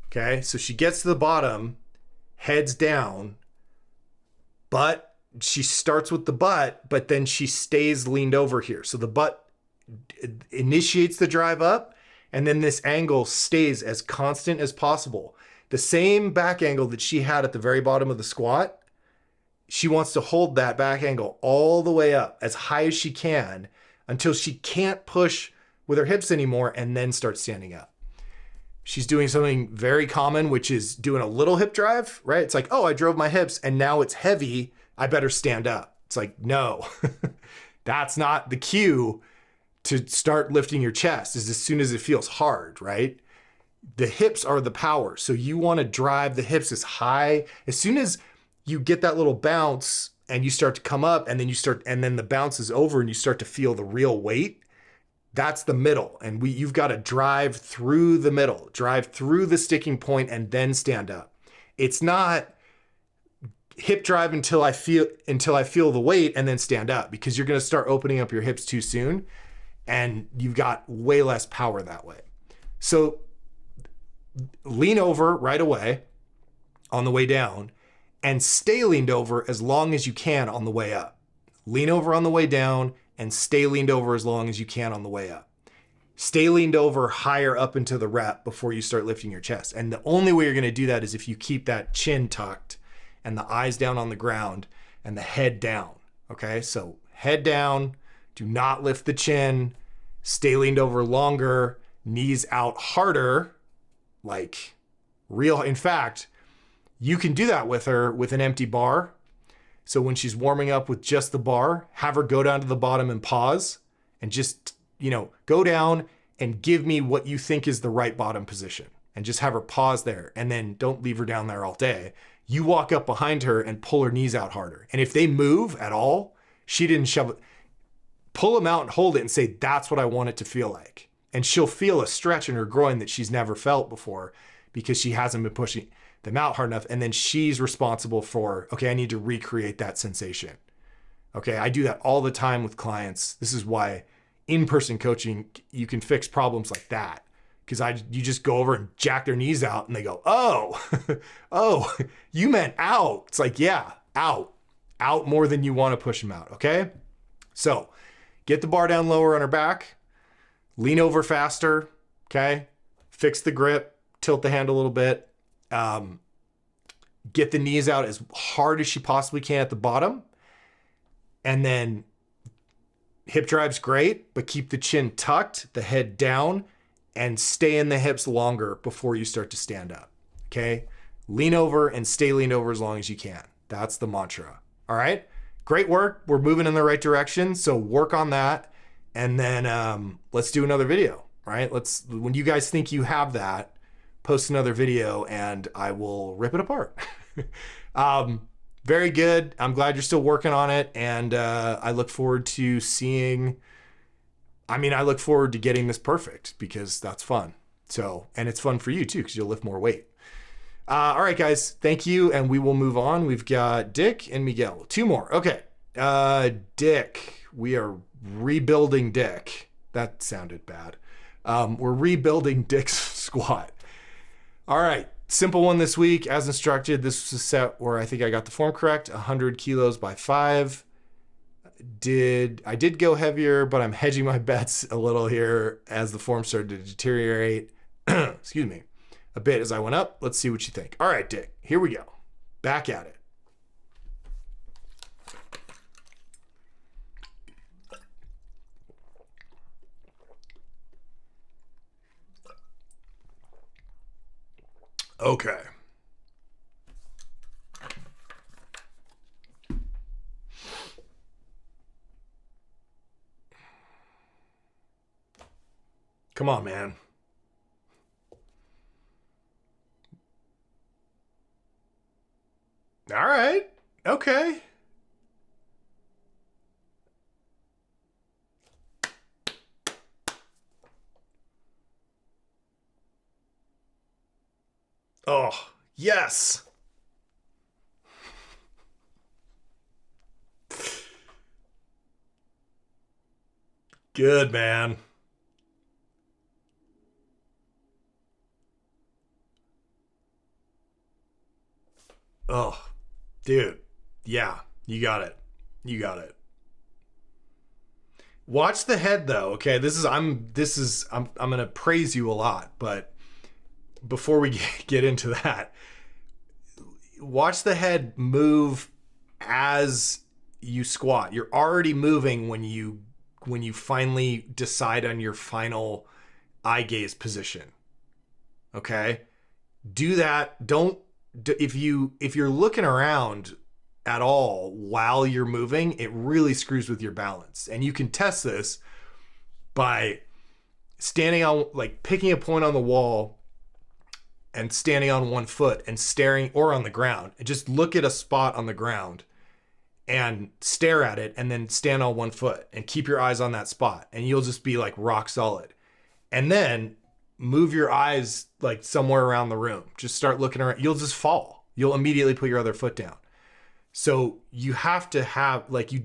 Okay, so she gets to the bottom, heads down, but she starts with the butt, but then she stays leaned over here. So the butt initiates the drive up, and then this angle stays as constant as possible. The same back angle that she had at the very bottom of the squat, she wants to hold that back angle all the way up as high as she can until she can't push with her hips anymore and then start standing up. She's doing something very common, which is doing a little hip drive, right? It's like, oh, I drove my hips and now it's heavy. I better stand up. It's like, no, that's not the cue to start lifting your chest, is as soon as it feels hard, right? The hips are the power. So you want to drive the hips as high. As soon as you get that little bounce and you start to come up, and then the bounce is over and you start to feel the real weight, that's the middle. And you've got to drive through the middle, drive through the sticking point and then stand up. It's not hip drive until I feel the weight and then stand up, because you're going to start opening up your hips too soon and you've got way less power that way. So lean over right away on the way down and stay leaned over as long as you can on the way up. Lean over on the way down and stay leaned over as long as you can on the way up. Stay leaned over higher up into the rep before you start lifting your chest. And the only way you're going to do that is if you keep that chin tucked and the eyes down on the ground and the head down. Okay, so head down, do not lift the chin, stay leaned over longer, knees out harder, like real. In fact, you can do that with her with an empty bar. So when she's warming up with just the bar, have her go down to the bottom and pause and just, go down and give me what you think is the right bottom position, and just have her pause there. And then don't leave her down there all day. You walk up behind her and pull her knees out harder. And if they move at all, she didn't shove it. Pull them out and hold it and say, that's what I want it to feel like. And she'll feel a stretch in her groin that she's never felt before because she hasn't been pushing them out hard enough. And then she's responsible for, okay, I need to recreate that sensation. Okay, I do that all the time with clients. This is why in-person coaching, you can fix problems like that. Because you just go over and jack their knees out and they go, oh, oh, you meant out. It's like, yeah, out more than you want to push them out, okay? So get the bar down lower on her back, lean over faster, okay? Fix the grip, tilt the hand a little bit. Get the knees out as hard as she possibly can at the bottom. And then hip drive's great, but keep the chin tucked, the head down, and stay in the hips longer before you start to stand up. Okay? Lean over and stay leaned over as long as you can. That's the mantra. All right? Great work. We're moving in the right direction. So work on that. And then let's do another video. All right? When you guys think you have that, post another video and I will rip it apart. Very good. I'm glad you're still working on it. And I look forward to I look forward to getting this perfect, because that's fun. So, and it's fun for you too, because you'll lift more weight. All right, guys, thank you. And we will move on. We've got Dick and Miguel. 2 more. Okay. Dick, we are rebuilding Dick. That sounded bad. We're rebuilding Dick's squat. All right. Simple one this week, as instructed. This was a set where I think I got the form correct. 100 kilos by 5. I did go heavier, but I'm hedging my bets a little here as the form started to deteriorate. Excuse me, a bit as I went up. Let's see what you think. All right, Dick, here we go. Back at it. Okay. Come on, man. All right. Okay. Oh, yes. Good, man. Oh, dude. Yeah, you got it. You got it. Watch the head though. Okay, I'm going to praise you a lot, but before we get into that, watch the head move as you squat. You're already moving when you finally decide on your final eye gaze position. Okay? Do that. Don't if you're looking around at all while you're moving, it really screws with your balance. And you can test this by standing on, like, picking a point on the wall and standing on one foot and staring, or on the ground, and just look at a spot on the ground and stare at it, and then stand on one foot and keep your eyes on that spot, and you'll just be like rock solid. And then move your eyes like somewhere around the room. Just start looking around. You'll just fall. You'll immediately put your other foot down. So you have to have, like, you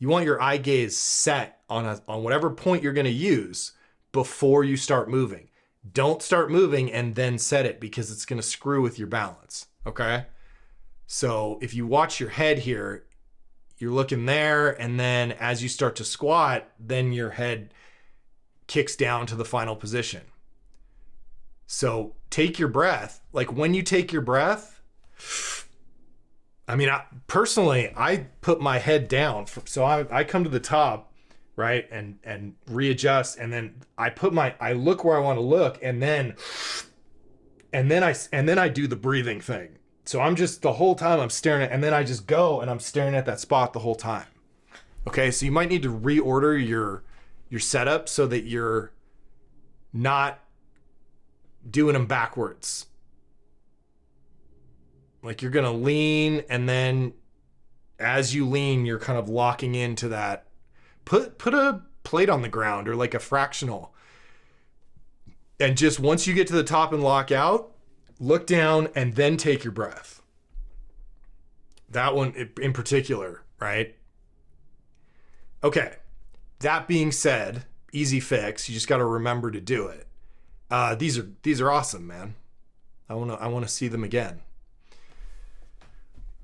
want your eye gaze set on whatever point you're going to use before you start moving. Don't start moving and then set it, because it's going to screw with your balance. Okay. So if you watch your head here, you're looking there, and then as you start to squat, then your head kicks down to the final position. So take your breath. Like, when you take your breath, I mean, I put my head down. So I come to the top, right? And readjust. And then I look where I want to look. And then I do the breathing thing. So I'm just, the whole time I'm staring at, and then I just go and I'm staring at that spot the whole time. Okay. So you might need to reorder your setup so that you're not doing them backwards. Like, you're going to lean, and then as you lean, you're kind of locking into that. Put a plate on the ground, or like a fractional. And just once you get to the top and lock out, look down and then take your breath. That one in particular, right? Okay. That being said, easy fix. You just got to remember to do it. These are awesome, man. I want to see them again.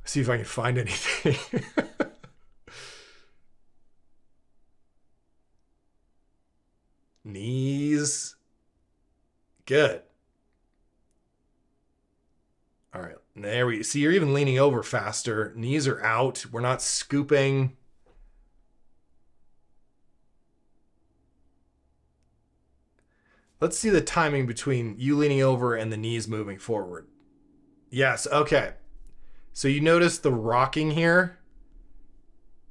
See if I can find anything. Knees. Good. All right. There we see, you're even leaning over faster. Knees are out. We're not scooping. Let's see the timing between you leaning over and the knees moving forward. Yes. Okay. So you notice the rocking here.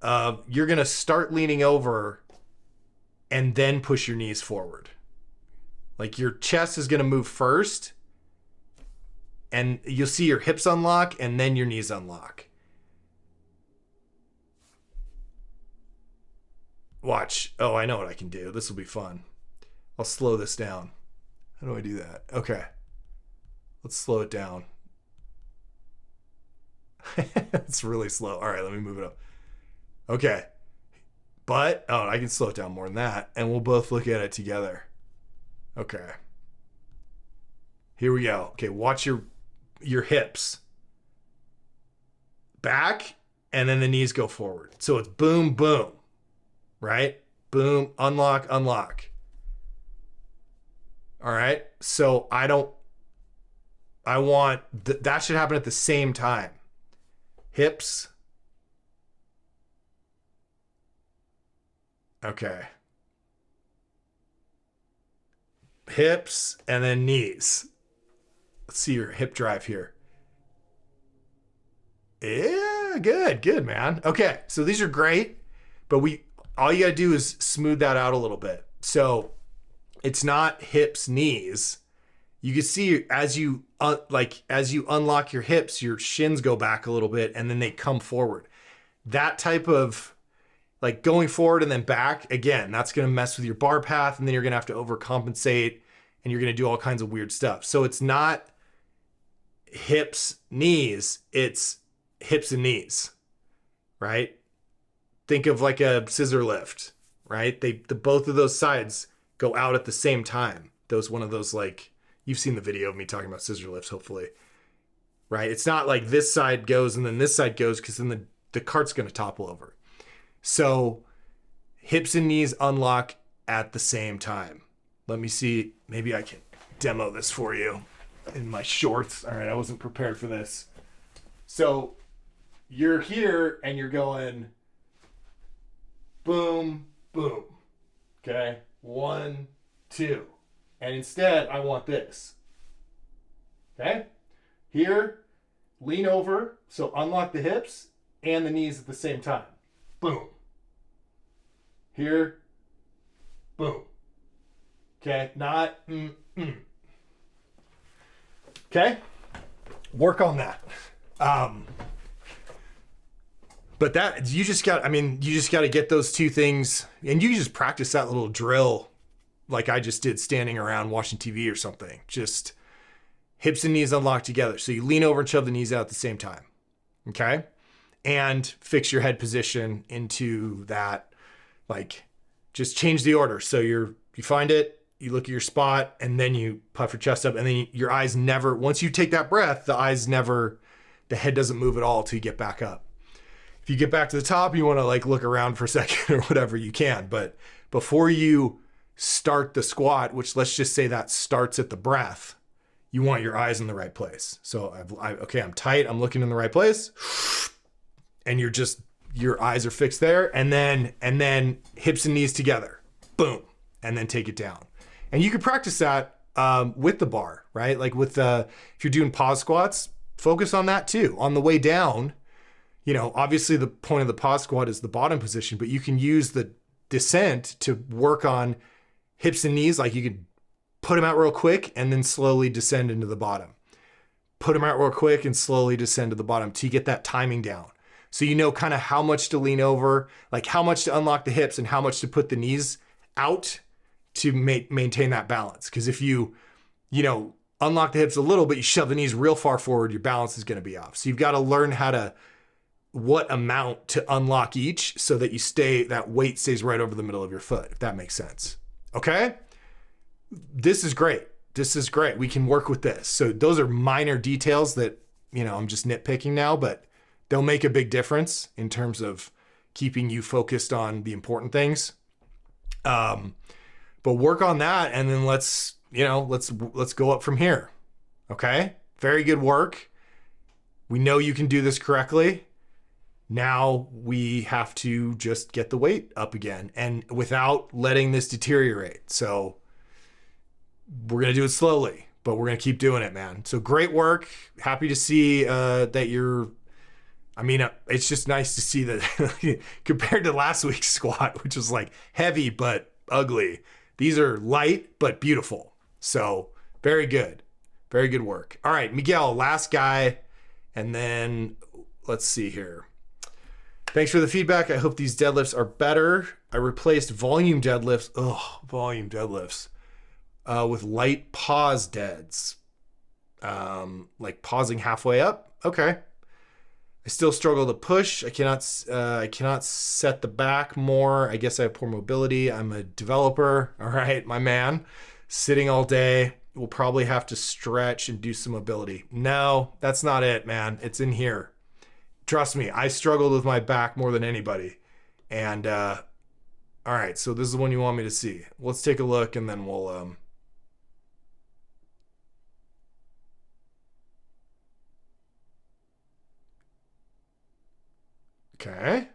You're going to start leaning over and then push your knees forward. Like, your chest is going to move first, and you'll see your hips unlock, and then your knees unlock. Watch. Oh, I know what I can do. This will be fun. I'll slow this down. How do I do that? Okay. Let's slow it down. It's really slow. All right, let me move it up. Okay. But, I can slow it down more than that, and we'll both look at it together. Okay. Here we go. Okay, watch your hips. Back, and then the knees go forward. So it's boom, boom. Right? Boom, unlock, unlock. All right? So I want, that should happen at the same time. Hips. Okay. Hips, and then knees. Let's see your hip drive here. Yeah, good, man. Okay, so these are great, but all you gotta do is smooth that out a little bit. So it's not hips, knees. You can see as you unlock your hips, your shins go back a little bit, and then they come forward. That type of, like, going forward and then back, again, that's going to mess with your bar path, and then you're going to have to overcompensate, and you're going to do all kinds of weird stuff. So it's not hips, knees, it's hips and knees, right? Think of like a scissor lift, right? Both of those sides go out at the same time. One of those, like, you've seen the video of me talking about scissor lifts, hopefully, right? It's not like this side goes and then this side goes, because then the cart's going to topple over. So hips and knees unlock at the same time. Let me see. Maybe I can demo this for you in my shorts. All right, I wasn't prepared for this. So you're here and you're going boom, boom. Okay, 1, 2. And instead, I want this. Okay, here, lean over. So unlock the hips and the knees at the same time. Boom. Here, boom. Okay, not Okay, work on that. But that, you just got to get those two things, and you just practice that little drill like I just did standing around watching TV or something. Just hips and knees unlocked together. So you lean over and shove the knees out at the same time. Okay? And fix your head position into that, like, just change the order. So you find it, you look at your spot, and then you puff your chest up, and then your eyes never, once you take that breath, the head doesn't move at all till you get back up. If you get back to the top, you want to like look around for a second or whatever you can. But before you start the squat, which let's just say that starts at the breath, you want your eyes in the right place. So I'm tight, I'm looking in the right place, and your eyes are fixed there, and then hips and knees together, boom, and then take it down. And you can practice that with the bar, right? Like if you're doing pause squats, focus on that too. On the way down, obviously the point of the pause squat is the bottom position, but you can use the descent to work on hips and knees. Like you could put them out real quick and then slowly descend into the bottom. Put them out real quick and slowly descend to the bottom till you get that timing down. So you know kind of how much to lean over, like how much to unlock the hips and how much to put the knees out to maintain that balance. Because if you unlock the hips a little, but you shove the knees real far forward, your balance is going to be off. So you've got to learn what amount to unlock each so that that weight stays right over the middle of your foot, if that makes sense. Okay? This is great. We can work with this. So those are minor details that, I'm just nitpicking now, but they'll make a big difference in terms of keeping you focused on the important things. But work on that, and then let's go up from here. Okay? Very good work. We know you can do this correctly. Now we have to just get the weight up again and without letting this deteriorate. So we're going to do it slowly, but we're going to keep doing it, man. So great work. Happy to see that it's just nice to see that compared to last week's squat, which was like heavy but ugly. These are light but beautiful. So very good. Very good work. All right, Miguel, last guy. And then let's see here. Thanks for the feedback. I hope these deadlifts are better. I replaced volume deadlifts. With light pause deads. Like pausing halfway up. Okay. I still struggle to push. I cannot set the back more. I guess I have poor mobility. I'm a developer. All right, my man. Sitting all day. We'll probably have to stretch and do some mobility. No, that's not it, man. It's in here. Trust me, I struggled with my back more than anybody. And, all right, so this is the one you want me to see. Let's take a look and then we'll, okay.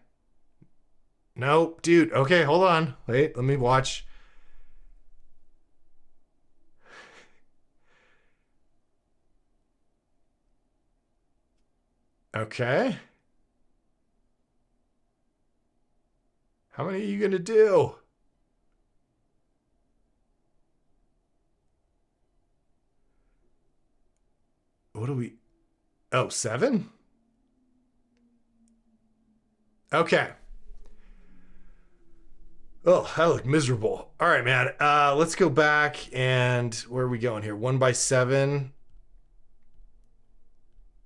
No, dude. Okay, hold on. Wait, let me watch. Okay. How many are you going to do? What do we... Oh, 7? Okay. Oh, I look miserable. All right, man. Let's go back and where are we going here? 1 by 7.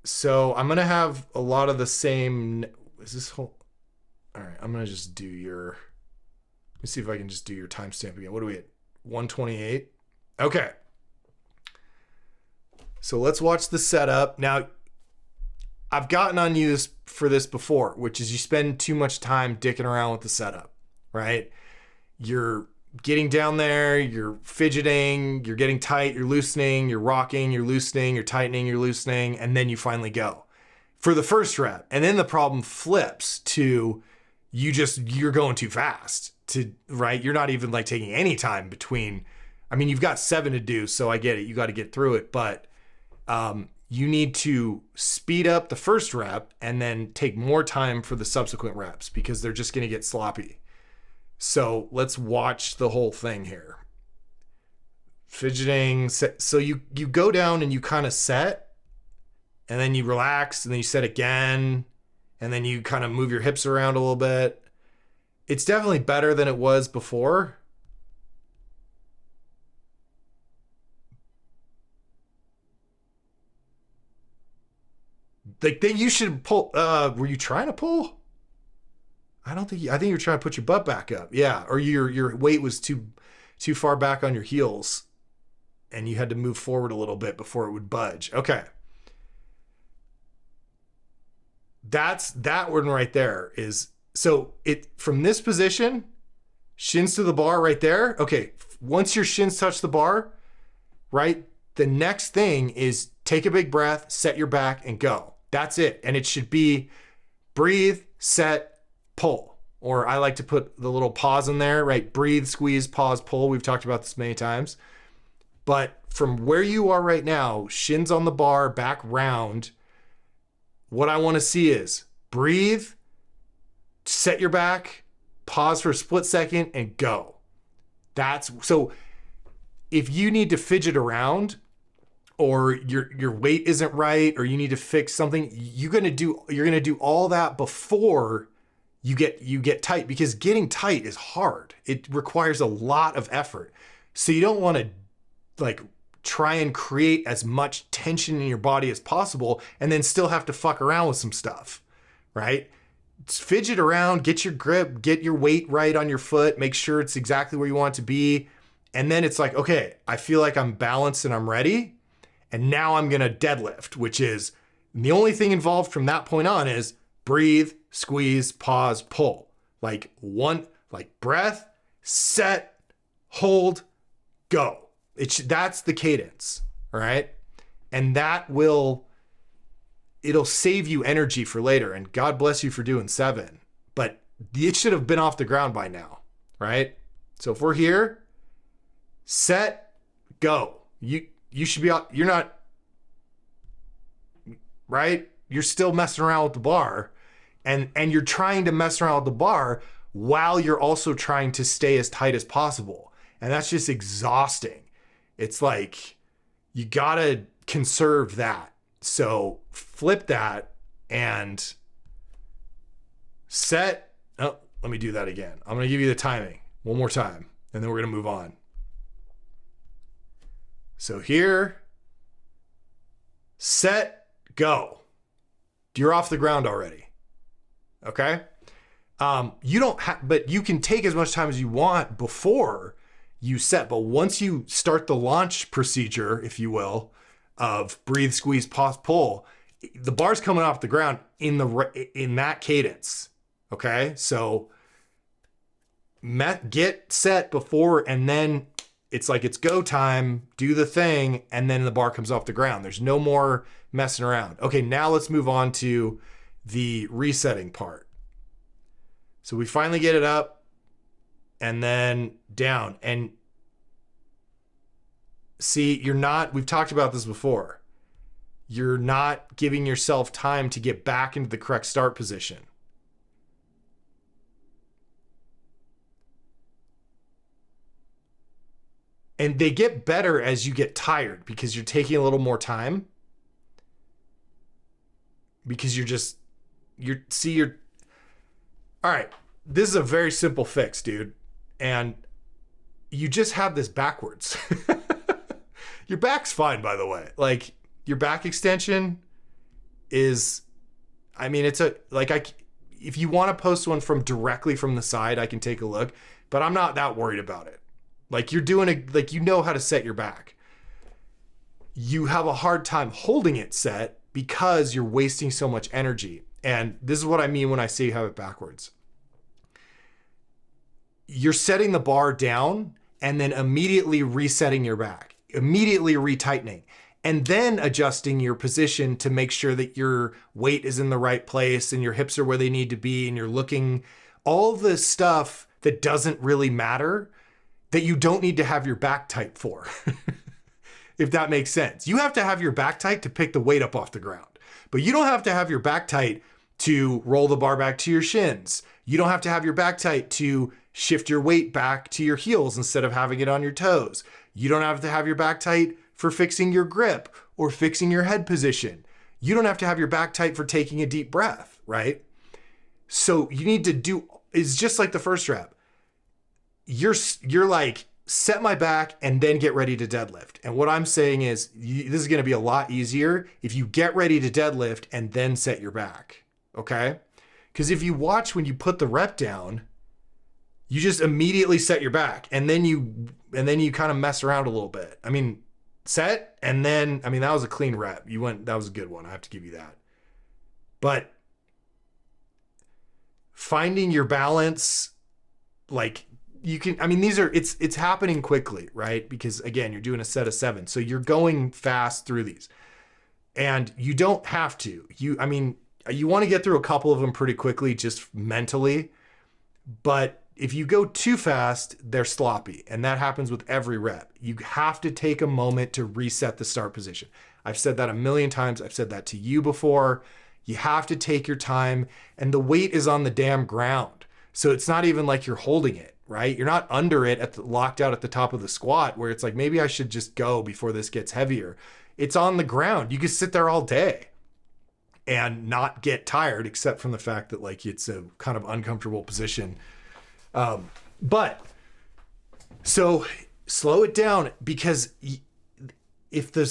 So I'm going to have a lot of the same. Is this whole? All right. I'm going to just do your. Let me see if I can just do your timestamp again. What are we at? 128. Okay. So let's watch the setup. Now, I've gotten on you for this before, which is you spend too much time dicking around with the setup, right? You're getting down there, you're fidgeting, you're getting tight, you're loosening, you're rocking, you're loosening, you're tightening, you're loosening, and then you finally go for the first rep. And then the problem flips to you're going too fast right? You're not even like taking any time between. I mean, you've got 7 to do, so I get it. You got to get through it, but you need to speed up the first rep and then take more time for the subsequent reps because they're just going to get sloppy. So let's watch the whole thing here. Fidgeting. So you go down and you kind of set, and then you relax, and then you set again, and then you kind of move your hips around a little bit. It's definitely better than it was before. Like, then you should pull. Were you trying to pull? I think you're trying to put your butt back up. Yeah, or your weight was too far back on your heels, and you had to move forward a little bit before it would budge. Okay, that one right there is. So it from this position, shins to the bar right there. Okay, once your shins touch the bar, right, the next thing is take a big breath, set your back, and go. That's it. And it should be breathe, set, pull. Or I like to put the little pause in there, right? Breathe, squeeze, pause, pull. We've talked about this many times. But from where you are right now, shins on the bar, back round, what I want to see is breathe, set your back, pause for a split second, and go. So if you need to fidget around, or your weight isn't right, or you need to fix something, you're gonna do all that before you get tight, because getting tight is hard. It requires a lot of effort. So you don't want to like try and create as much tension in your body as possible and then still have to fuck around with some stuff, right? Fidget around, get your grip, get your weight right on your foot, make sure it's exactly where you want it to be. And then it's like, okay, I feel like I'm balanced and I'm ready. And now I'm going to deadlift, which is the only thing involved from that point on is breathe, squeeze, pause, pull. Like breath, set, hold, go. That's the cadence, all right? And it'll save you energy for later. And God bless you for doing 7, but it should have been off the ground by now, right? So if we're here, set, go. You should be out. You're not, right? You're still messing around with the bar, and you're trying to mess around with the bar while you're also trying to stay as tight as possible. And that's just exhausting. It's like, you gotta conserve that. So flip that and set. Oh, let me do that again. I'm gonna give you the timing one more time, and then we're gonna move on. So here, set, go. You're off the ground already. Okay? You don't have, but you can take as much time as you want before you set. But once you start the launch procedure, if you will, of breathe, squeeze, pause, pull, the bar's coming off the ground in that cadence. Okay? So get set before, and then it's like it's go time, do the thing, and then the bar comes off the ground. There's no more messing around. Okay, now let's move on to the resetting part. So we finally get it up and then down. And see, we've talked about this before. You're not giving yourself time to get back into the correct start position. And they get better as you get tired because you're taking a little more time. Because all right, this is a very simple fix, dude. And you just have this backwards. Your back's fine, by the way. Like, your back extension, is, I mean, it's if you want to post one from directly from the side, I can take a look, but I'm not that worried about it. Like you're doing you know how to set your back. You have a hard time holding it set because you're wasting so much energy. And this is what I mean when I say you have it backwards. You're setting the bar down and then immediately resetting your back, immediately retightening, and then adjusting your position to make sure that your weight is in the right place and your hips are where they need to be, and you're looking, all the stuff that doesn't really matter, that you don't need to have your back tight for. If that makes sense. You have to have your back tight to pick the weight up off the ground, but you don't have to have your back tight to roll the bar back to your shins. You don't have to have your back tight to shift your weight back to your heels instead of having it on your toes. You don't have to have your back tight for fixing your grip or fixing your head position. You don't have to have your back tight for taking a deep breath, right? So you need to do, it's just like the first rep. You're like, set my back and then get ready to deadlift. And what I'm saying is this is going to be a lot easier if you get ready to deadlift and then set your back. Okay? Because if you watch when you put the rep down, you just immediately set your back and then you kind of mess around a little bit. I mean, set and then, I mean, that was a clean rep. That was a good one. I have to give you that. But finding your balance, like, you can, I mean, it's happening quickly, right? Because again, you're doing a set of 7. So you're going fast through these and you don't have to, you want to get through a couple of them pretty quickly, just mentally. But if you go too fast, they're sloppy. And that happens with every rep. You have to take a moment to reset the start position. I've said that a million times. I've said that to you before. You have to take your time, and the weight is on the damn ground. So it's not even like you're holding it. Right? You're not under it locked out at the top of the squat where it's like, maybe I should just go before this gets heavier. It's on the ground. You can sit there all day and not get tired, except from the fact that like it's a kind of uncomfortable position. But so slow it down, because if the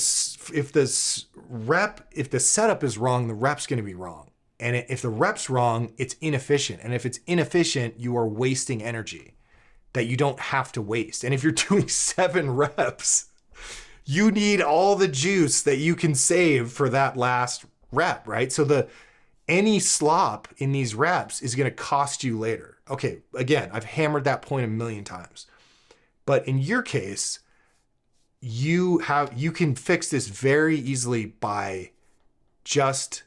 setup is wrong, the rep's going to be wrong. And if the rep's wrong, it's inefficient. And if it's inefficient, you are wasting energy that you don't have to waste. And if you're doing 7 reps, you need all the juice that you can save for that last rep, right? So any slop in these reps is going to cost you later. Okay, again, I've hammered that point a million times. But in your case, you can fix this very easily by just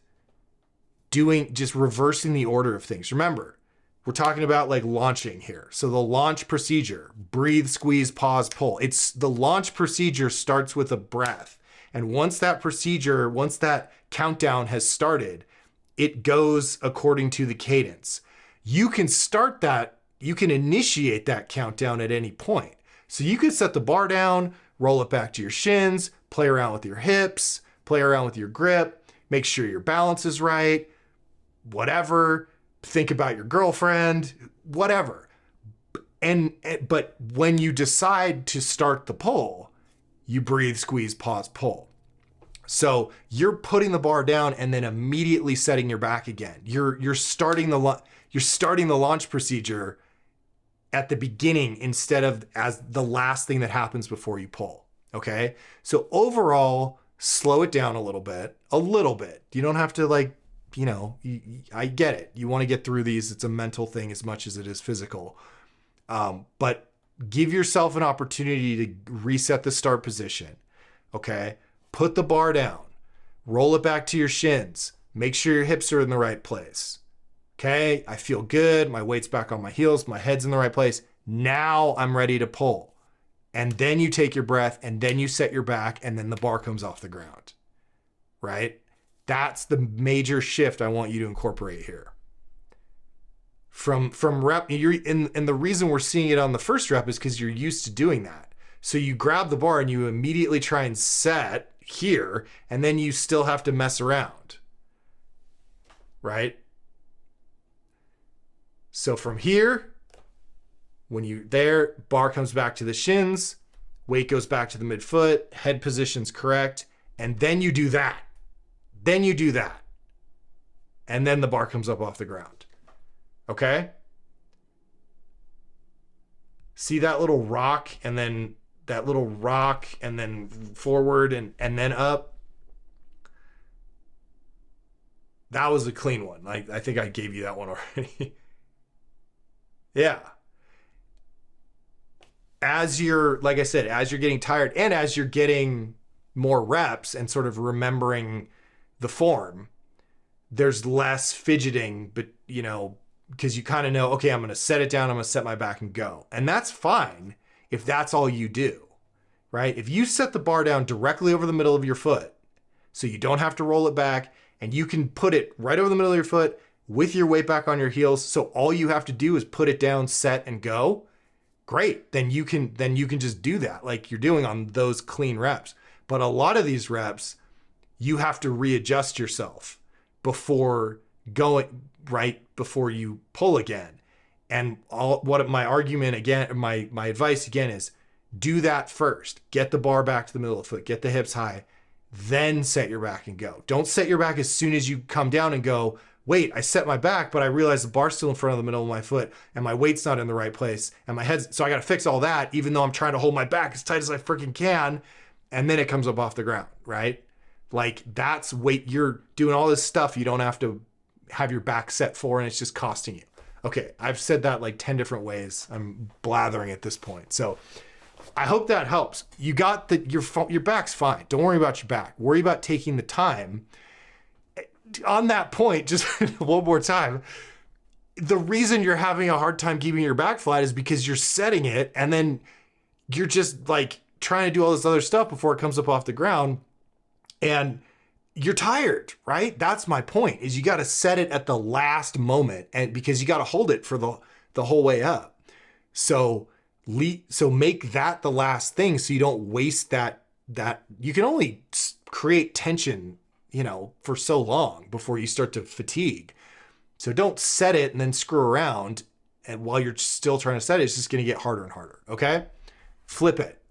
reversing the order of things. Remember, we're talking about like launching here. So the launch procedure, breathe, squeeze, pause, pull. The launch procedure starts with a breath. And once that countdown has started, it goes according to the cadence. You can initiate that countdown at any point. So you can set the bar down, roll it back to your shins, play around with your hips, play around with your grip, make sure your balance is right, whatever, think about your girlfriend, whatever. But when you decide to start the pull, you breathe, squeeze, pause, pull. So you're putting the bar down and then immediately setting your back again. You're starting the launch procedure at the beginning instead of as the last thing that happens before you pull. Okay? So overall, slow it down a little bit. You don't have to I get it. You want to get through these. It's a mental thing as much as it is physical. But give yourself an opportunity to reset the start position. Okay? Put the bar down. Roll it back to your shins. Make sure your hips are in the right place. Okay? I feel good. My weight's back on my heels. My head's in the right place. Now I'm ready to pull. And then you take your breath, and then you set your back, and then the bar comes off the ground. Right? That's the major shift I want you to incorporate here. From rep, and the reason we're seeing it on the first rep is because you're used to doing that. So you grab the bar and you immediately try and set here, and then you still have to mess around. Right? So from here, bar comes back to the shins, weight goes back to the midfoot, head position's correct, and then you do that. and then the bar comes up off the ground. Okay? See that little rock and then forward and then up? That was a clean one. I think I gave you that one already. Yeah. As you're, like I said, as you're getting tired and as you're getting more reps and sort of remembering the form, there's less fidgeting, but because you kind of know, okay, I'm going to set it down, I'm going to set my back and go. And that's fine if that's all you do, right? If you set the bar down directly over the middle of your foot, so you don't have to roll it back, and you can put it right over the middle of your foot with your weight back on your heels, so all you have to do is put it down, set, and go, great. Then you can just do that like you're doing on those clean reps. But a lot of these reps, you have to readjust yourself before going, right before you pull again. And my argument again, my advice again is do that first. Get the bar back to the middle of the foot, get the hips high, then set your back and go. Don't set your back as soon as you come down and go, wait, I set my back, but I realize the bar's still in front of the middle of my foot and my weight's not in the right place and my head's, so I got to fix all that, even though I'm trying to hold my back as tight as I freaking can. And then it comes up off the ground, right? Like that's weight. You're doing all this stuff you don't have to have your back set for, and it's just costing you. Okay, I've said that like 10 different ways. I'm blathering at this point. So I hope that helps. You got your back's fine. Don't worry about your back. Worry about taking the time. On that point, just one more time, the reason you're having a hard time keeping your back flat is because you're setting it and then you're just like trying to do all this other stuff before it comes up off the ground and you're tired, right? That's my point, is you got to set it at the last moment, and because you got to hold it for the whole way up. So make that the last thing so you don't waste that you can only create tension, for so long before you start to fatigue. So don't set it and then screw around, and while you're still trying to set it, it's just going to get harder and harder. Okay? Flip it.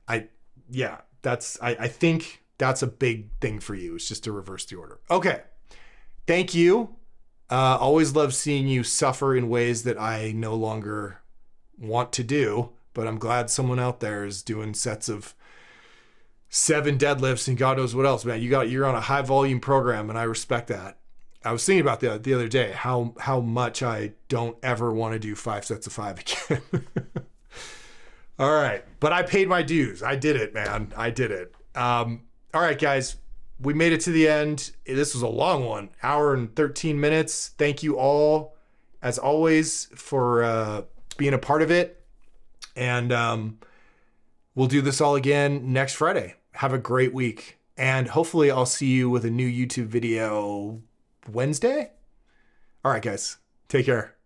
I think that's a big thing for you. It's just to reverse the order. Okay. Thank you. Always love seeing you suffer in ways that I no longer want to do, but I'm glad someone out there is doing sets of 7 deadlifts and God knows what else, man. You're on a high volume program, and I respect that. I was thinking about that the other day, how much I don't ever want to do 5 sets of 5 again. All right. But I paid my dues. I did it, man. I did it. All right, guys, we made it to the end. This was a long one, hour and 13 minutes. Thank you all, as always, for being a part of it. And we'll do this all again next Friday. Have a great week. And hopefully I'll see you with a new YouTube video Wednesday. All right, guys, take care.